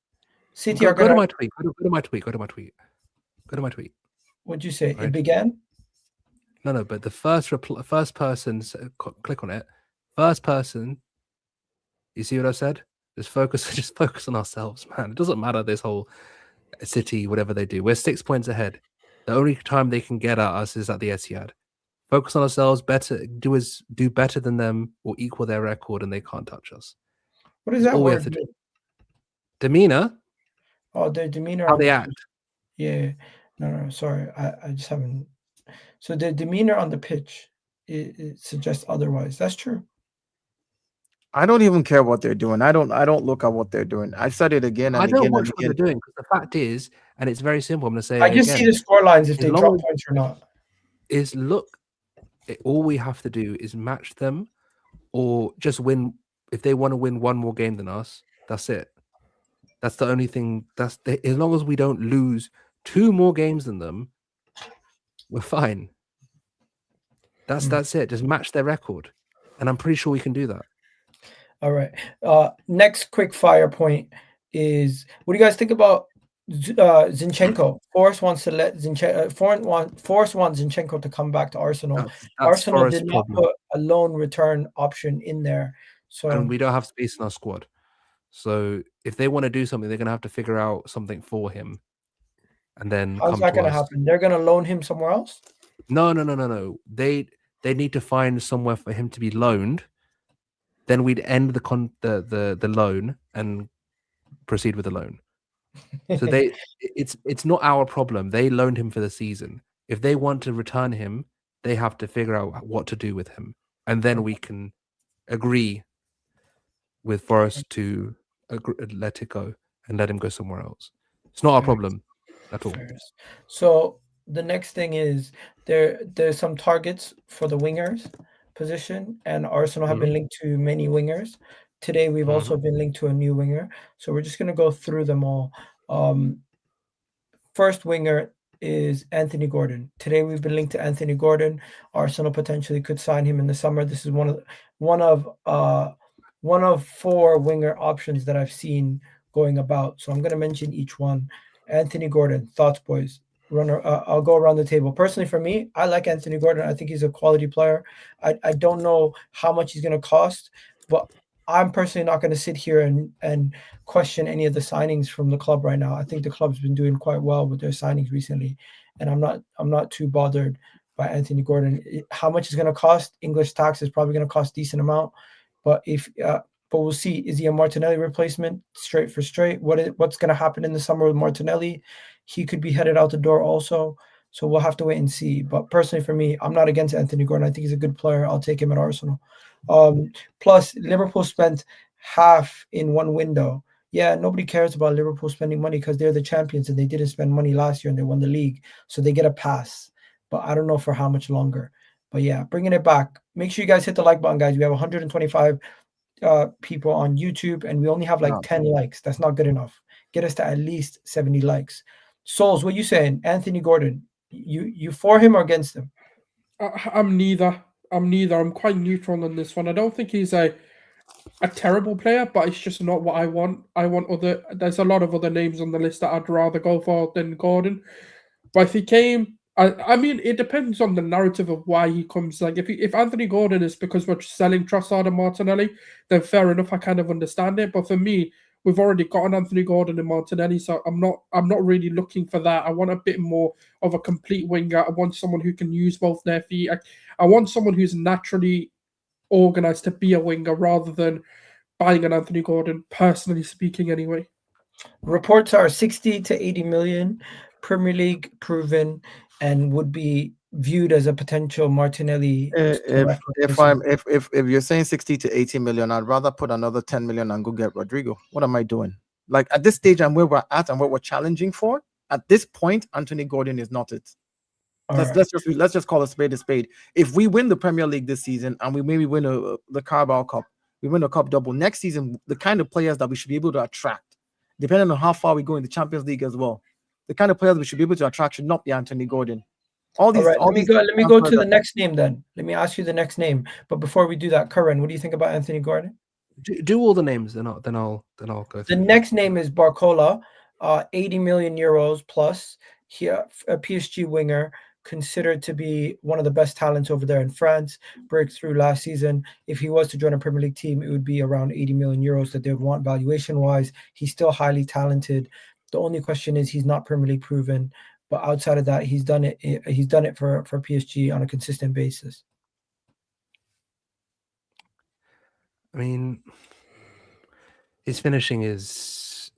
City go to my tweet. Go to my tweet. What'd you say? Right. It began? No, but the first person, click on it. First person, you see what I said? Just focus on ourselves, man. It doesn't matter this whole City, whatever they do. We're 6 points ahead. The only time they can get at us is at the Etihad. Focus on ourselves, do better than them or equal their record, and they can't touch us. What is that all word? We have to do. Demeanor. Oh, their demeanor. How they act. Yeah. No, sorry. I just haven't. So the demeanor on the pitch, it suggests otherwise. That's true. I don't even care what they're doing. I don't look at what they're doing. I said it again and I don't again watch and what they're doing because the fact is, and it's very simple. I'm going to say I just see the score lines if they drop points or not. All we have to do is match them or just win. If they want to win one more game than us, that's it. That's the only thing. As long as we don't lose 2 more games than them, we're fine. That's it. Just match their record, and I'm pretty sure we can do that. All right. Next quick fire point is: what do you guys think about Zinchenko? Forest wants to let Forest wants Zinchenko to come back to Arsenal. Arsenal Forest's did not put a loan return option in there, so and we don't have space in our squad. So if they want to do something, they're going to have to figure out something for him. And then how's that going to happen? They're going to loan him somewhere else? No. They need to find somewhere for him to be loaned. Then we'd end the loan and proceed with the loan. So it's not our problem. They loaned him for the season. If they want to return him, they have to figure out what to do with him, and then we can agree with Forest to let it go and let him go somewhere else. It's not our problem at all. So the next thing is there's some targets for the wingers position, and Arsenal have been linked to many wingers. Today we've also been linked to a new winger, so we're just going to go through them all. First winger is Anthony Gordon. Today we've been linked to Anthony Gordon. Arsenal potentially could sign him in the summer. This is one of 4 winger options that I've seen going about. So I'm going to mention each one. Anthony Gordon, thoughts, boys? I'll go around the table. Personally, for me, I like Anthony Gordon. I think he's a quality player. I don't know how much he's going to cost, but I'm personally not going to sit here and question any of the signings from the club right now. I think the club's been doing quite well with their signings recently, and I'm not too bothered by Anthony Gordon. How much is going to cost? English tax is probably going to cost a decent amount, but we'll see. Is he a Martinelli replacement, straight for straight? What's going to happen in the summer with Martinelli? He could be headed out the door also. So we'll have to wait and see. But personally, for me, I'm not against Anthony Gordon. I think he's a good player. I'll take him at Arsenal. Plus, Liverpool spent half in one window. Yeah, nobody cares about Liverpool spending money because they're the champions and they didn't spend money last year and they won the league. So they get a pass. But I don't know for how much longer. But yeah, bringing it back. Make sure you guys hit the like button, guys. We have 125 people on YouTube and we only have like 10 likes. That's not good enough. Get us to at least 70 likes. Souls, what you saying? Anthony Gordon, you for him or against him? I'm neither. I'm quite neutral on this one. I don't think he's a terrible player, but it's just not what I want. There's a lot of other names on the list that I'd rather go for than Gordon. But if he came, I mean, it depends on the narrative of why he comes. Like if Anthony Gordon is because we're selling Trossard and Martinelli, then fair enough. I kind of understand it. But for me, we've already got an Anthony Gordon and Martinelli, so I'm not really looking for that. I want a bit more of a complete winger. I want someone who can use both their feet. I want someone who's naturally organized to be a winger rather than buying an Anthony Gordon, personally speaking, anyway. Reports are 60 to 80 million, Premier League proven, and would be viewed as a potential Martinelli. If you're saying 60 to 80 million, I'd rather put another 10 million and go get Rodrigo. What am I doing? Like at this stage and where we're at and what we're challenging for, at this point, Anthony Gordon is not it. Let's just call a spade a spade. If we win the Premier League this season and we maybe win the Carabao Cup, we win a cup double next season, the kind of players that we should be able to attract, depending on how far we go in the Champions League as well, the kind of players we should be able to attract should not be Anthony Gordon. Let me go to the next name then. Let me ask you the next name. But before we do that, Curran, what do you think about Anthony Gordon? Do all the names, then I'll go through. The next name is Barcola, 80 million euros plus. Here, a PSG winger, considered to be one of the best talents over there in France. Breakthrough last season. If he was to join a Premier League team, it would be around 80 million euros that they would want valuation-wise. He's still highly talented. The only question is he's not Premier League proven. But outside of that, he's done it. He's done it for PSG on a consistent basis. I mean, his finishing is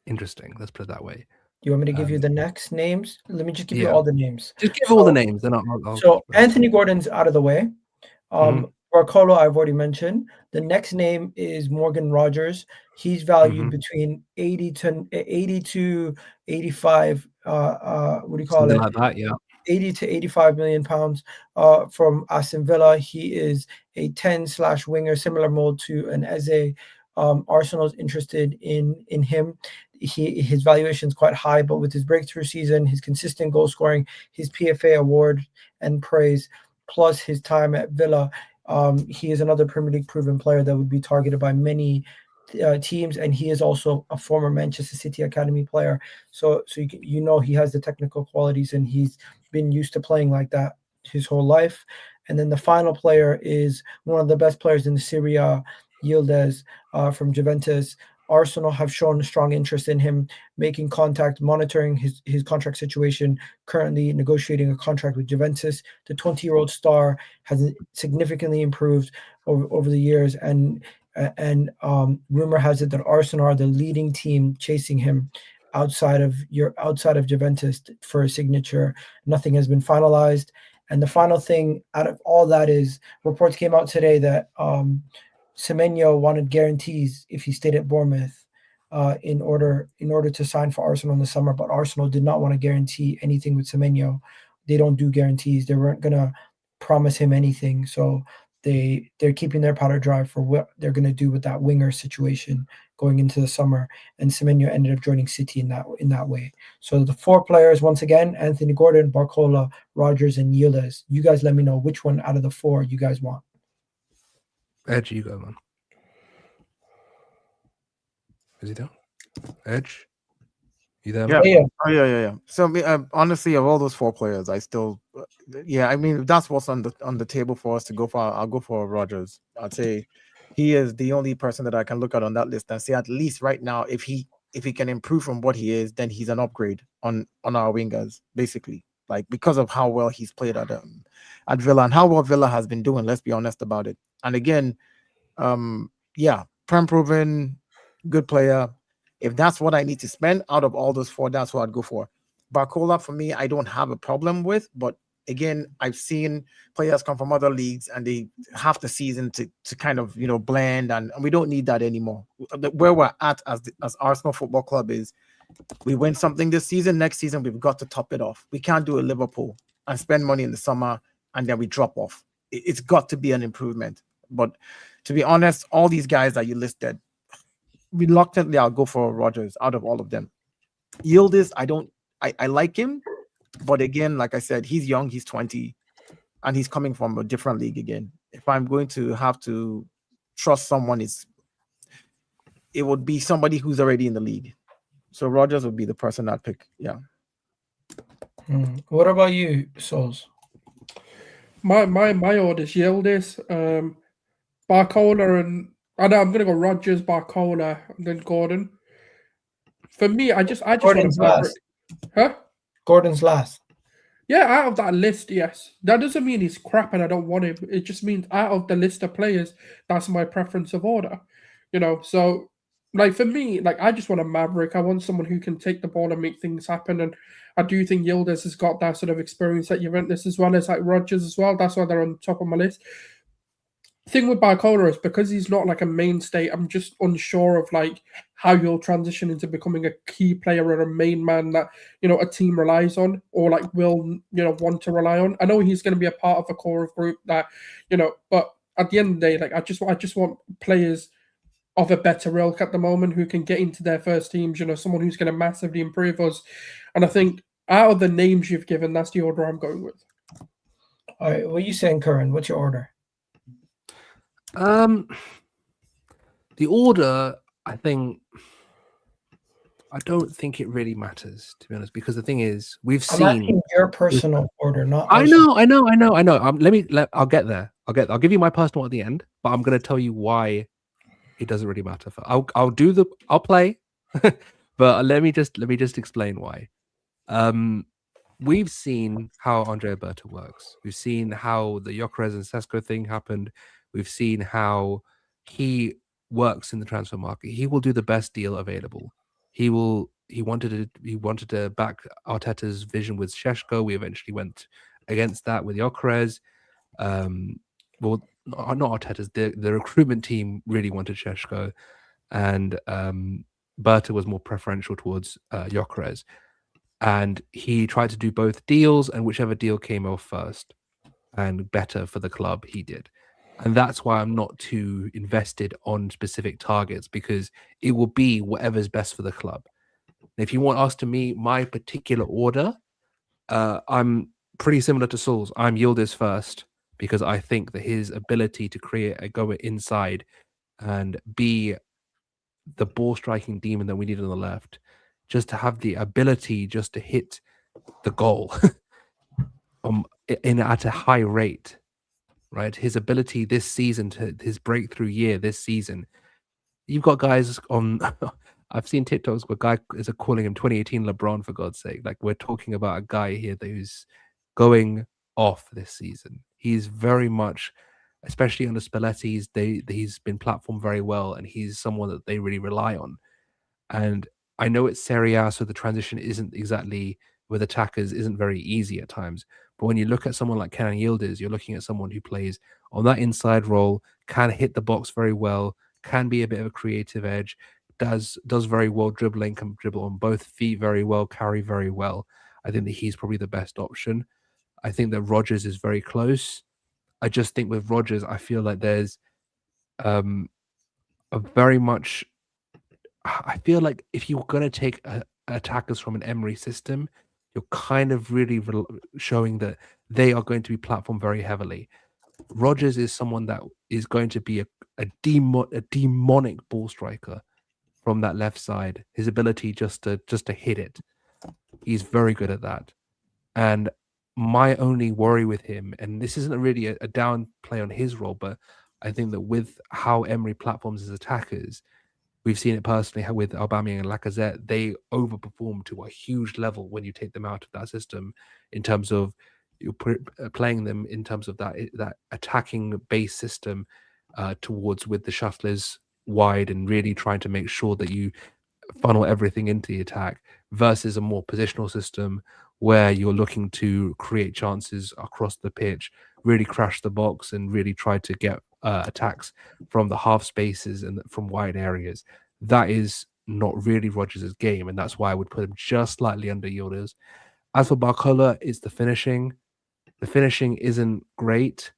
interesting. Let's put it that way. You want me to give you the next names? Let me just give you all the names. Just give all the names, then I'll So Anthony Gordon's out of the way. Barcola, I've already mentioned. The next name is Morgan Rogers. He's valued between 80 to 85. What do you call something it? Like that, yeah. 80 to 85 million pounds from Aston Villa. He is a 10/winger, similar mold to an Eze. Arsenal's interested in him. His valuation is quite high, but with his breakthrough season, his consistent goal scoring, his PFA award and praise, plus his time at Villa, he is another Premier League proven player that would be targeted by many teams, and he is also a former Manchester City academy player. So you know he has the technical qualities, and he's been used to playing like that his whole life. And then the final player is one of the best players in the Serie A, Yildiz from Juventus. Arsenal have shown a strong interest in him, making contact, monitoring his contract situation, currently negotiating a contract with Juventus. The 20-year-old star has significantly improved over the years, and rumor has it that Arsenal are the leading team chasing him outside of Juventus for a signature. Nothing has been finalized. And the final thing out of all that is reports came out today that Semenyo wanted guarantees if he stayed at Bournemouth in order to sign for Arsenal in the summer, but Arsenal did not want to guarantee anything with Semenyo. They don't do guarantees. They weren't going to promise him anything, so they're keeping their powder dry for what they're going to do with that winger situation going into the summer. And Semenyo ended up joining City in that way. So the four players, once again, Anthony Gordon, Barcola, Rogers, and Yildiz. You guys let me know which one out of the four you guys want. Edge, you go, man. Is he there? Edge? You there, man? Yeah. So honestly, of all those four players, I still, I mean, that's what's on the table for us to go for. I'll go for Rogers. I'd say he is the only person that I can look at on that list and say, at least right now, if he can improve from what he is, then he's an upgrade on our wingers, basically. Like, because of how well he's played at Villa and how well Villa has been doing. Let's be honest about it. And again, prem proven, good player. If that's what I need to spend out of all those four, that's what I'd go for. Barcola, for me, I don't have a problem with, but again, I've seen players come from other leagues and they have the season to kind of, blend, and we don't need that anymore. Where we're at as Arsenal Football Club is, we win something this season, next season we've got to top it off. We can't do a Liverpool and spend money in the summer and then we drop off. It's got to be an improvement. But to be honest, all these guys that you listed, reluctantly I'll go for Rodgers out of all of them. Yildiz, I like him, but again, like I said, he's young, he's 20, and he's coming from a different league again. If I'm going to have to trust someone, it would be somebody who's already in the league. So Rodgers would be the person I'd pick. Yeah. What about you, Souls? My order is Yildiz, Barcola, and I know I'm gonna go Rodgers, Barcola, and then Gordon. For me, I just Gordon's want to last. Huh? Gordon's last. Yeah, out of that list, yes. That doesn't mean he's crap and I don't want him. It just means out of the list of players, that's my preference of order. So like for me, like I just want a maverick. I want someone who can take the ball and make things happen. And I do think Yildiz has got that sort of experience at Juventus as well as like Rodgers as well. That's why they're on top of my list. Thing with Barcola is because he's not like a mainstay, I'm just unsure of like how you'll transition into becoming a key player or a main man that a team relies on or like will want to rely on. I know he's going to be a part of a core of group that but at the end of the day, like I just want players of a better ilk at the moment who can get into their first teams. Someone who's going to massively improve us. And I think out of the names you've given, that's the order I'm going with. All right, what are you saying, Curran? What's your order? The order, I don't think it really matters, to be honest, because the thing is, we've I'm seen asking your personal order, not. I know. I'll get there. I'll give you my personal at the end, but I'm going to tell you why it doesn't really matter. I'll play, but let me just explain why. We've seen how Andre Alberto works. We've seen how the Gyokeres and Sesko thing happened. We've seen how he works in the transfer market. He will do the best deal available. He wanted to back Arteta's vision with Šeško. We eventually went against that with Gyokeres. Well, not Arteta's. The recruitment team really wanted Šeško, and Berta was more preferential towards Gyokeres. And he tried to do both deals, and whichever deal came off first and better for the club, he did. And that's why I'm not too invested on specific targets, because it will be whatever's best for the club. If you want us to meet my particular order, I'm pretty similar to Saul's. I'm Yildiz first, because I think that his ability to create a goer inside and be the ball striking demon that we need on the left, just to have the ability just to hit the goal at a high rate. Right, his ability this season, his breakthrough year this season. You've got guys on. I've seen TikToks where guy is calling him 2018 LeBron, for God's sake. Like, we're talking about a guy here who's going off this season. He's very much, especially under Spalletti, he's been platformed very well, and he's someone that they really rely on. And I know it's Serie A, so the transition isn't exactly with attackers isn't very easy at times. But when you look at someone like Kenan Yildiz, you're looking at someone who plays on that inside role, can hit the box very well, can be a bit of a creative edge, does very well dribbling, can dribble on both feet very well, carry very well. I think that he's probably the best option. I think that Rodgers is very close. I just think with Rodgers, I feel like there's a very much. I feel like if you're going to take attackers from an Emery system, you're kind of really showing that they are going to be platformed very heavily. Rodgers is someone that is going to be a demonic ball striker from that left side. His ability just to hit it, he's very good at that. And my only worry with him, and this isn't really a downplay on his role, but I think that with how Emery platforms his attackers, we've seen it personally with Aubameyang and Lacazette. They overperform to a huge level when you take them out of that system in terms of you're playing them in terms of that attacking base system towards with the shuttlers wide and really trying to make sure that you funnel everything into the attack. versus a more positional system where you're looking to create chances across the pitch, really crash the box, and really try to get attacks from the half spaces and from wide areas. That is not really Rodgers' game, and that's why I would put him just slightly under Yildiz. As for Barcola, it's the finishing. The finishing isn't great.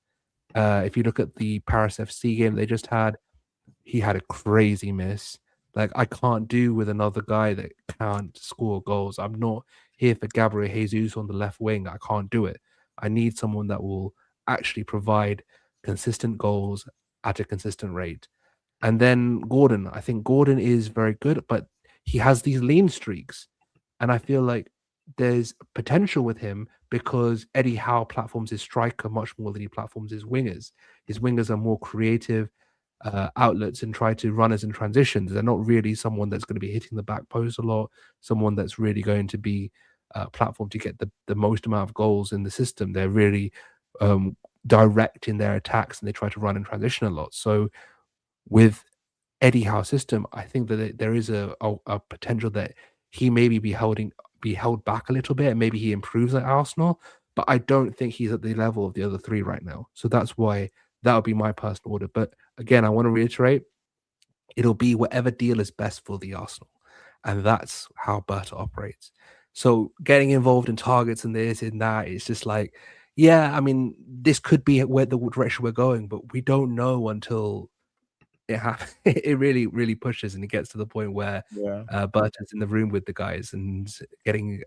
If you look at the Paris FC game they just had, he had a crazy miss. Like, I can't do with another guy that can't score goals. I'm not here for Gabriel Jesus on the left wing. I can't do it. I need someone that will actually provide consistent goals at a consistent rate. And then Gordon, I think Gordon is very good, but he has these lean streaks. And I feel like there's potential with him because Eddie Howe platforms his striker much more than he platforms his wingers. His wingers are more creative outlets and try to run us in transitions. They're not really someone that's going to be hitting the back post a lot, someone that's really going to be platform to get the most amount of goals in the system. They're really direct in their attacks and they try to run in transition a lot. So with Eddie Howe's system, I think that there is a potential that he maybe be held back a little bit and maybe he improves at Arsenal, but I don't think he's at the level of the other three right now. So that's why that would be my personal order. But again, I want to reiterate, it'll be whatever deal is best for the Arsenal. And that's how Berta operates. So getting involved in targets and this and that, it's just like, yeah, I mean, this could be where the direction we're going, but we don't know until it really, really pushes and it gets to the point where Berta's in the room with the guys and getting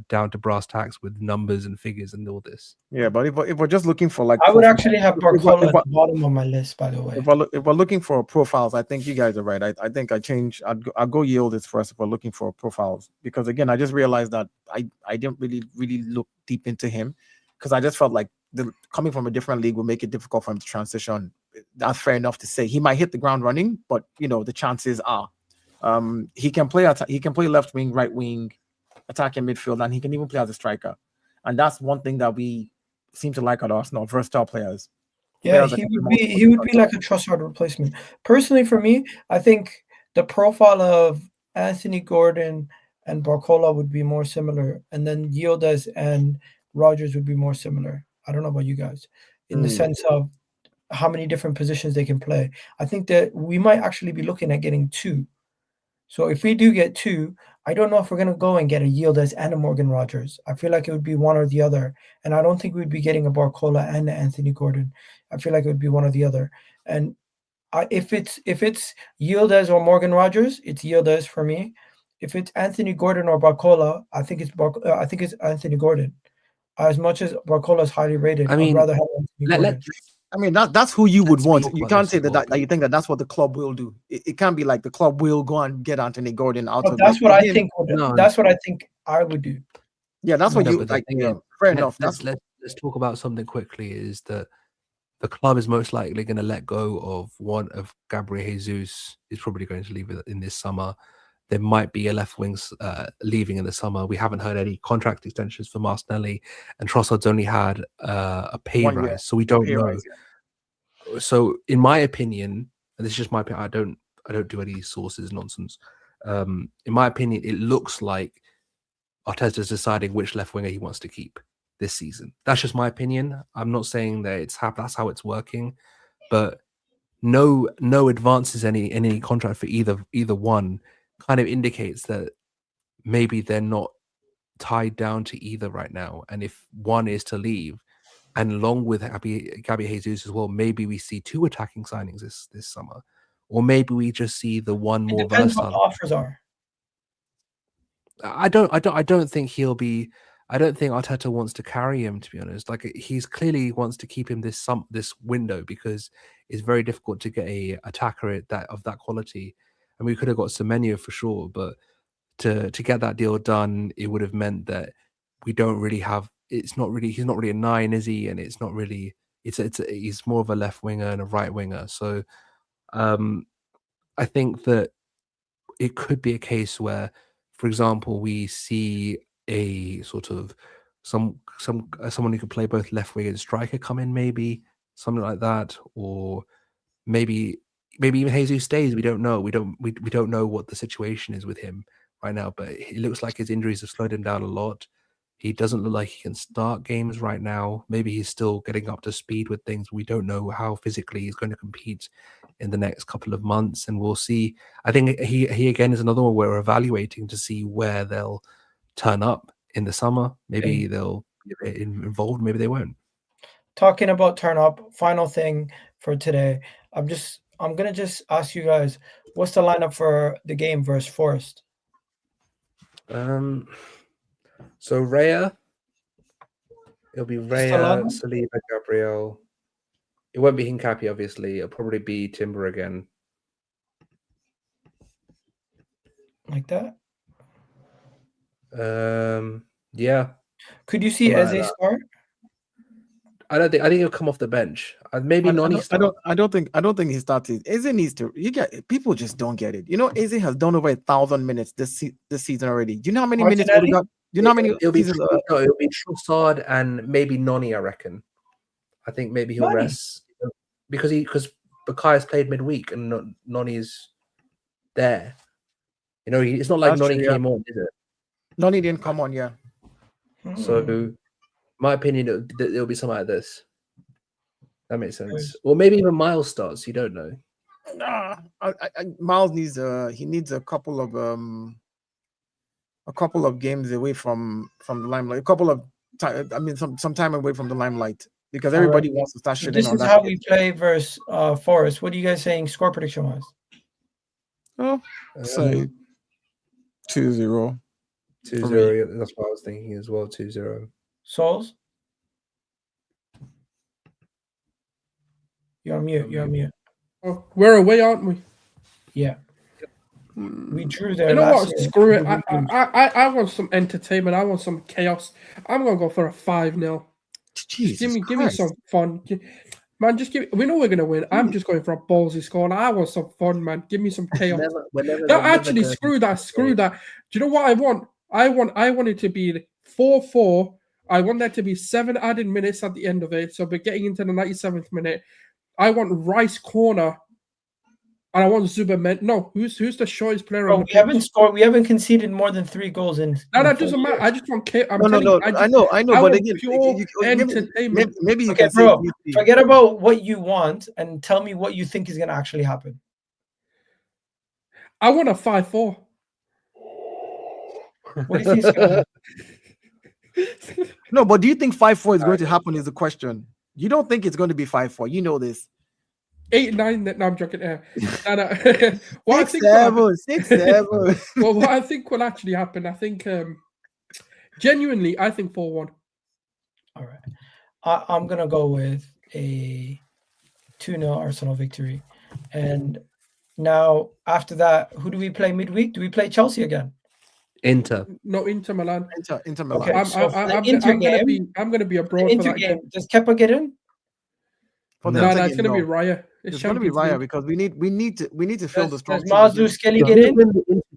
down to brass tacks with numbers and figures and all this. Yeah, but if we're just looking for like, I would actually have Barcola at the bottom of my list, by the way. If we're looking for profiles, I think you guys are right. I think I'll go Yildiz first if we're looking for profiles, because again, I just realized that I didn't really look deep into him, because I just felt like coming from a different league will make it difficult for him to transition. That's fair enough to say. He might hit the ground running, but the chances are he can play left wing, right wing, attacking midfield, and he can even play as a striker. And that's one thing that we seem to like at Arsenal: versatile players. Yeah, he would be like a Trossard replacement. Personally, for me, I think the profile of Anthony Gordon and Barcola would be more similar, and then Yildiz and Rodgers would be more similar. I don't know about you guys, in the sense of how many different positions they can play. I think that we might actually be looking at getting two. So if we do get two, I don't know if we're going to go and get a Yildiz and a Morgan Rodgers. I feel like it would be one or the other. And I don't think we'd be getting a Barcola and an Anthony Gordon. I feel like it would be one or the other. And if it's Yildiz or Morgan Rodgers, it's Yildiz for me. If it's Anthony Gordon or Barcola, I think it's Anthony Gordon. As much as Barcola is highly rated, I'd rather have Anthony Gordon. I mean, that's who you would want. You can't say that you think that's what the club will do. It can't be like the club will go and get Anthony Gordon out of. That's what I think. That's what I think I would do. Yeah, that's what you like. Fair enough. Let's talk about something quickly. Is that the club is most likely going to let go of one of Gabriel Jesus. Is probably going to leave it in this summer. There might be a left wing leaving in the summer. We haven't heard any contract extensions for Martinelli, and Trossard's only had a pay rise, so we don't know. So, in my opinion, and this is just my opinion, I don't do any sources nonsense. In my opinion, it looks like Arteta's deciding which left winger he wants to keep this season. That's just my opinion. I'm not saying that that's how it's working, but no advances any contract for either one kind of indicates that maybe they're not tied down to either right now. And if one is to leave, and along with Gabriel Jesus as well, maybe we see two attacking signings this summer, or maybe we just see the one more versatile. What the offers are. I don't think he'll be. I don't think Arteta wants to carry him, to be honest. Like, he's clearly wants to keep him this window because it's very difficult to get a attacker of that quality. And we could have got Semenyo for sure, but to get that deal done, it would have meant that we don't really have. He's not really a 9, is he? And it's not really. He's more of a left winger and a right winger. So, I think that it could be a case where, for example, we see a sort of someone who could play both left wing and striker come in, maybe something like that, or maybe even Jesus stays. We don't know. We don't know what the situation is with him. right now, but it looks like his injuries have slowed him down a lot. He doesn't look like he can start games right now. Maybe he's still getting up to speed with things. We don't know how physically he's going to compete in the next couple of months, and we'll see. I think he again is another one we're evaluating to see where they'll turn up in the summer. Maybe they'll get involved, maybe they won't. Talking about turn up, final thing for today. I'm gonna just ask you guys, what's the lineup for the game versus Forest? So Raya, it'll be Raya, Saliba, Gabriel. It won't be Hincapi, obviously. It'll probably be Timber again. Like that? Yeah. Could you see Eze start? I think he'll come off the bench. Maybe Noni start. I don't think he started. Eze needs to. People just don't get it. You know, Eze has done over 1,000 minutes this season already. Do you know how many minutes he got? Do you know how many? It'll be Trossard and maybe Noni, I reckon. I think maybe he'll rest because Bakay's played midweek and Noni's there. You know, it's not like Noni came on, is it? Noni didn't come on, yeah. So, my opinion, it'll be something like this. That makes sense. Or maybe even Myles starts. You don't know. Myles needs a couple of games away from the limelight. Some time away from the limelight because everybody wants to start shooting. This is how we play versus Forest. What are you guys saying score prediction wise? Oh, say 2-0. 2-0. That's what I was thinking as well. 2-0. Souls? You're on mute. Oh, we're away, aren't we? Yeah. We drew there. You know what? Screw it. I want some entertainment. I want some chaos. I'm gonna go for a 5-0. Give me some fun. Man, just give. We know we're gonna win. I'm just going for a ballsy score. I want some fun, man. Give me some chaos. Screw that. Do you know what I want? I want it to be 4-4. I want there to be 7 added minutes at the end of it. So we're getting into the 97th minute. I want Rice corner. And I want Zuba. No, who's the shortest player on the pitch? Haven't scored. We haven't conceded more than 3 goals in. No, that doesn't matter. I just want. I know. But again, entertainment. Maybe you can say, forget about what you want and tell me what you think is going to actually happen. I want a 5-4. What do you think is going to happen? No, but do you think 5-4 is going to happen? Is the question. You don't think it's going to be 5-4. You know this. 8-9. No, I'm joking. 6-7. Well, what I think will actually happen, I think, genuinely, I think 4-1. All right. I'm going to go with a 2-0 Arsenal victory. And now, after that, who do we play midweek? Do we play Chelsea again? Inter. No, Inter Milan. Inter Milan. Okay, I'm going to be abroad for that game. Does Kepa get in? No, it's going to be Raya. It's going to be Raya because we need to fill the strong. Does Myles Lewis-Skelly get in?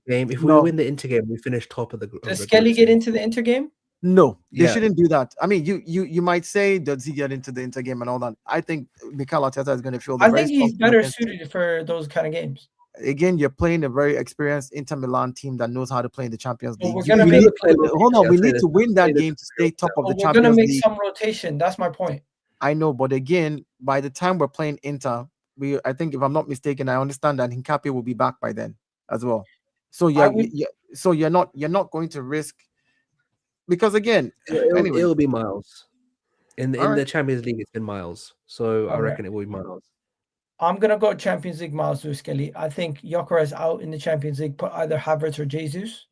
If we win the Inter game, we finish top of the group. Does Skelly get into the Inter game? No, they shouldn't do that. I mean, you might say, does he get into the Inter game and all that? I think Mikel Arteta is going to feel. I think he's better suited for those kind of games. Again, you're playing a very experienced Inter Milan team that knows how to play in the Champions League. We need to win that game to stay top of the Champions League. We're going to make some rotation. That's my point. I know, but again, by the time we're playing Inter, I think if I'm not mistaken, I understand that Hincapi will be back by then as well. So you're not going to risk because again, it'll be Myles. In the Champions League, it's been Myles. So I reckon it will be Myles. I'm gonna go Champions League Myles Lewis-Skelly. I think Gyokeres out in the Champions League, put either Havertz or Jesus.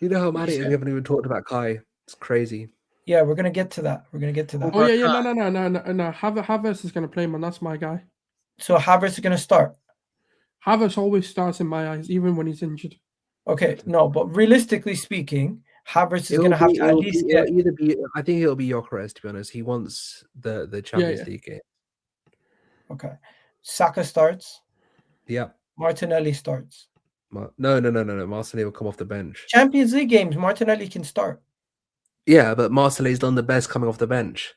You know how mad it is we haven't even talked about Kai. It's crazy. Yeah, we're gonna get to that. Oh yeah. No. Havertz is gonna play, man. That's my guy. So Havertz is gonna start. Havertz always starts in my eyes, even when he's injured. Okay, no, but realistically speaking, Havertz is gonna have to at least get. I think it'll be Gyokeres, to be honest. He wants the Champions League game. Okay, Saka starts. Yeah. Martinelli starts. No. Martinelli will come off the bench. Champions League games, Martinelli can start. Yeah, but Martinelli's done the best coming off the bench.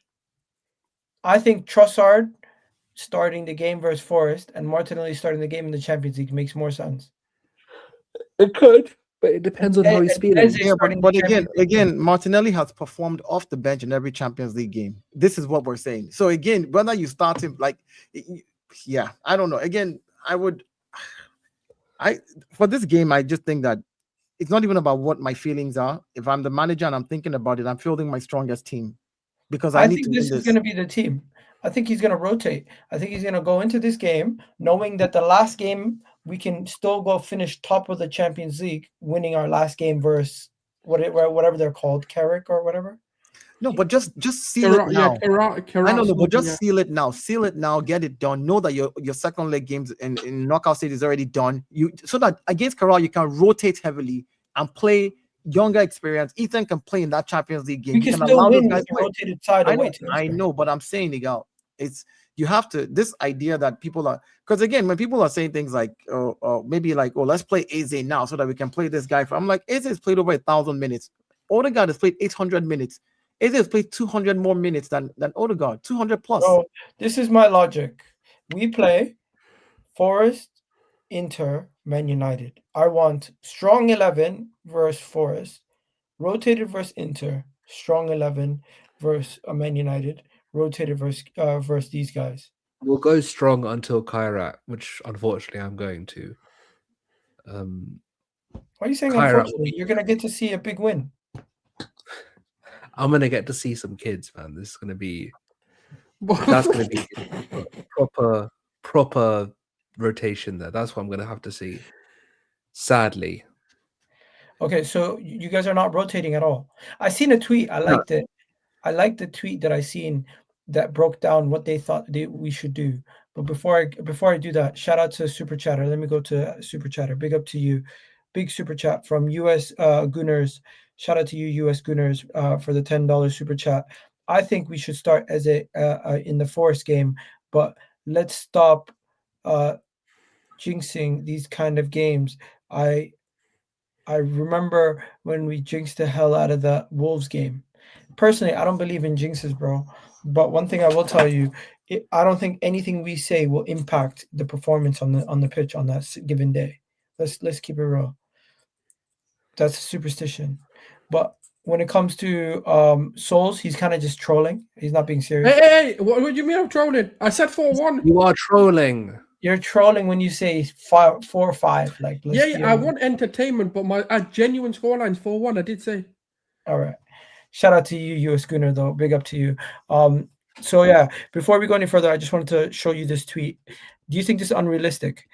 I think Trossard starting the game versus Forest and Martinelli starting the game in the Champions League makes more sense. It could, but it depends on how he's And feeling. Eze Yeah, starting but the again, Champions League. Martinelli has performed off the bench in every Champions League game. This is what we're saying. So again, whether you start him yeah, I don't know. Again, for this game, I just think that it's not even about what my feelings are. If I'm the manager and I'm thinking about it, I'm fielding my strongest team because I I need think to win this is this. going to be the team. I think he's going to rotate. I think he's going to go into this game knowing that the last game we can still go finish top of the Champions League, winning our last game versus whatever they're called, Carrick or whatever. No, but just seal it now. I don't know, but just seal it now. Seal it now. Get it done. Know that your second leg games in knockout stage is already done. So that against Corral you can rotate heavily and play younger experience. Ethan can play in that Champions League game. We can still win with the play. rotated side away. I know, but I'm saying, Miguel, it's you have to this idea that people are because again when people are saying things like maybe like let's play Eze now so that we can play this guy I'm like Eze has played over 1,000 minutes. Odegaard has played 800 minutes. Eze has played 200 more minutes than Odegaard, 200 plus. So this is my logic. We play Forest, Inter, Man United. I want strong 11 versus Forest, rotated versus Inter, strong 11 versus Man United, rotated versus these guys. We'll go strong until Kairat, which unfortunately I'm going to. Why are you saying unfortunately? You're gonna get to see a big win. I'm gonna get to see some kids, man. This is gonna be that's gonna be proper rotation there. That's what I'm gonna have to see. Sadly. Okay, so you guys are not rotating at all. I seen a tweet. I liked it. I liked the tweet that I seen that broke down what they thought we should do. But before I do that, shout out to Super Chatter. Let me go to Super Chatter. Big up to you. Big Super Chat from US Gunners. Shout out to you, US Gunners, for the $10 Super Chat. I think we should start as in the Forest game, but let's stop jinxing these kind of games. I remember when we jinxed the hell out of the Wolves game. Personally, I don't believe in jinxes, bro. But one thing I will tell you, I don't think anything we say will impact the performance on the pitch on that given day. Let's keep it real. That's a superstition. But when it comes to Souls, he's kind of just trolling. He's not being serious. Hey, what do you mean I'm trolling? I said 4-1. You are trolling. You're trolling when you say 4-5. Like, I want entertainment, but my genuine scoreline's 4-1. I did say. All right. Shout out to you, US Gunner, though. Big up to you. So yeah, before we go any further, I just wanted to show you this tweet. Do you think this is unrealistic?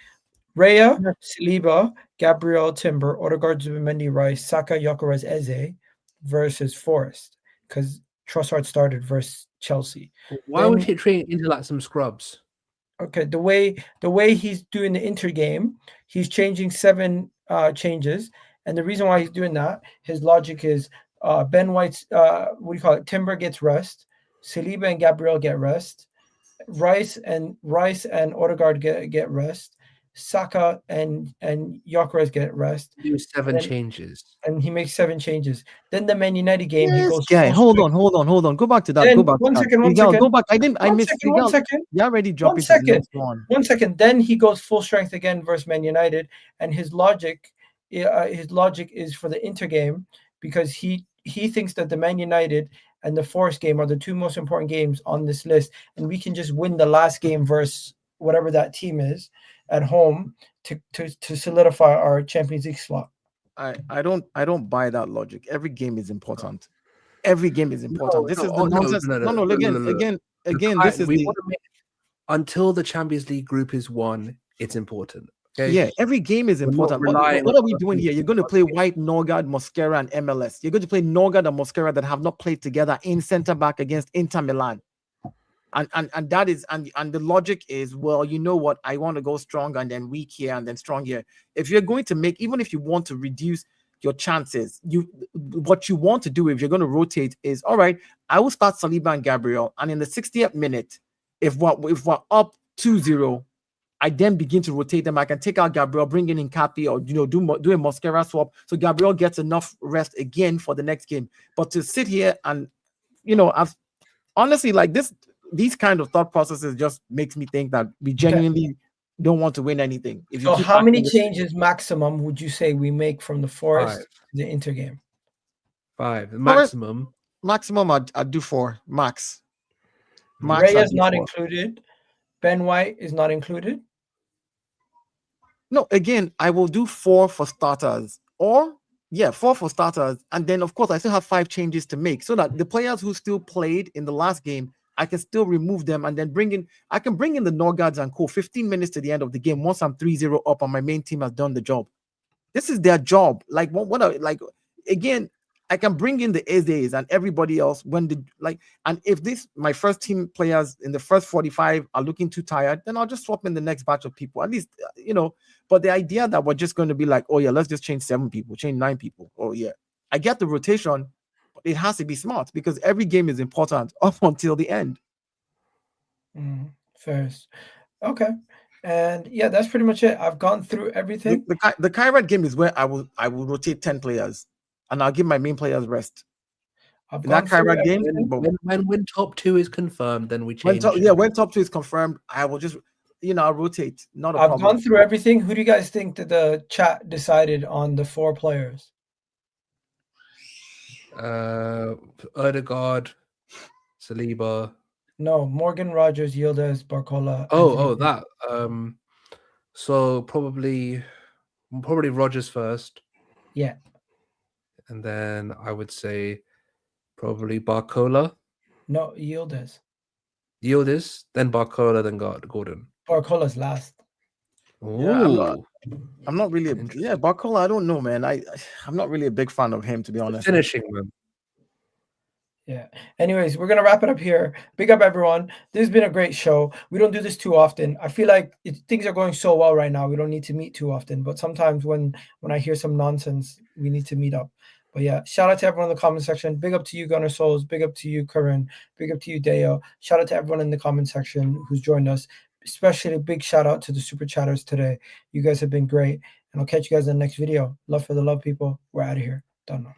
Raya, Saliba, Gabriel, Timber, Odegaard, Zubimendi, Rice, Saka, Gyokeres, Eze versus Forest, because Trossard started versus Chelsea. Why would he train into like some scrubs? Okay, the way he's doing the Inter game, he's changing 7 changes, and the reason why he's doing that, his logic is Ben White's Timber gets rest, Saliba and Gabriel get rest, Rice and Odegaard get rest, Saka and Gyokeres get rest. Do 7 changes. And he makes 7 changes. Then the Man United game, he goes. Hold on. Go back to that. Go back. One second. Go back. I missed. One second. You already jumped into the next one. 1 second. Then he goes full strength again versus Man United, and his logic is for the Inter game because he thinks that the Man United and the Forest game are the 2 most important games on this list, and we can just win the last game versus whatever that team is at home to solidify our Champions League slot. I don't buy that logic. Every game is important. Every game is important. This is the nonsense. No. Again, this is until the Champions League group is won, it's important. Okay? Yeah, every game is important. What are we doing here? You're going to play White, Norgard, Mosquera, and MLS. You're going to play Norgard and Mosquera that have not played together in centre back against Inter Milan. And that is and the logic is, well, you know what, I want to go strong and then weak here and then strong here. If you're going to make, even if you want to reduce your chances, what you want to do if you're going to rotate is, all right, I will start Saliba and Gabriel, and in the 60th minute, if we're up 2-0, I then begin to rotate them. I can take out Gabriel, bring in Capi, or do a Mosquera swap, so Gabriel gets enough rest again for the next game. But to sit here and I've honestly, like, these kind of thought processes just makes me think that we genuinely don't want to win anything. If you So keep how many acting the same- changes maximum would you say we make from the Forest Five. to the Inter game? 5. The Forest- maximum. maximum, I'd do 4 max. Ray I'd is do not 4. included. Ben White is not included. No, again, I will do 4 for starters, or 4 for starters, and then of course I still have 5 changes to make, so that the players who still played in the last game, I can still remove them and then bring in. I can bring in the Norgards and co 15 minutes to the end of the game once I'm 3-0 up and my main team has done the job. This is their job. Like like again, I can bring in the Ezes and everybody else when and if my first team players in the first 45 are looking too tired, then I'll just swap in the next batch of people. At least, but the idea that we're just going to be like, oh yeah, let's just change 7 people, change 9 people. Oh yeah, I get the rotation, but it has to be smart because every game is important up until the end. First. Okay. And yeah, that's pretty much it. I've gone through everything. The Kairat game is where I will rotate 10 players and I'll give my main players rest. I've In that gone through Kairat game, everything. When top 2 is confirmed, then we when change. when top 2 is confirmed, I will just I'll rotate. Not a I've problem. gone through everything. Who do you guys think that the chat decided on the 4 players? Odegaard, Saliba. No, Morgan, Rogers, Yildiz, Barcola. That. So probably Rogers first. Yeah. And then I would say probably Barcola. No, Yildiz. Yildiz, then Barcola, then Gordon. Barcola's last. Yeah, I'm not really Barcola. I don't know, man. I'm not really a big fan of him, to be honest. Finishing, man. Yeah. Anyways, we're gonna wrap it up here. Big up everyone. This has been a great show. We don't do this too often. I feel like things are going so well right now. We don't need to meet too often. But sometimes when I hear some nonsense, we need to meet up. But yeah, shout out to everyone in the comment section. Big up to you, Gunner Souls. Big up to you, Curran. Big up to you, Deo. Shout out to everyone in the comment section who's joined us. Especially a big shout out to the super chatters today. You guys have been great. And I'll catch you guys in the next video. Love for the love, people. We're out of here. Done now.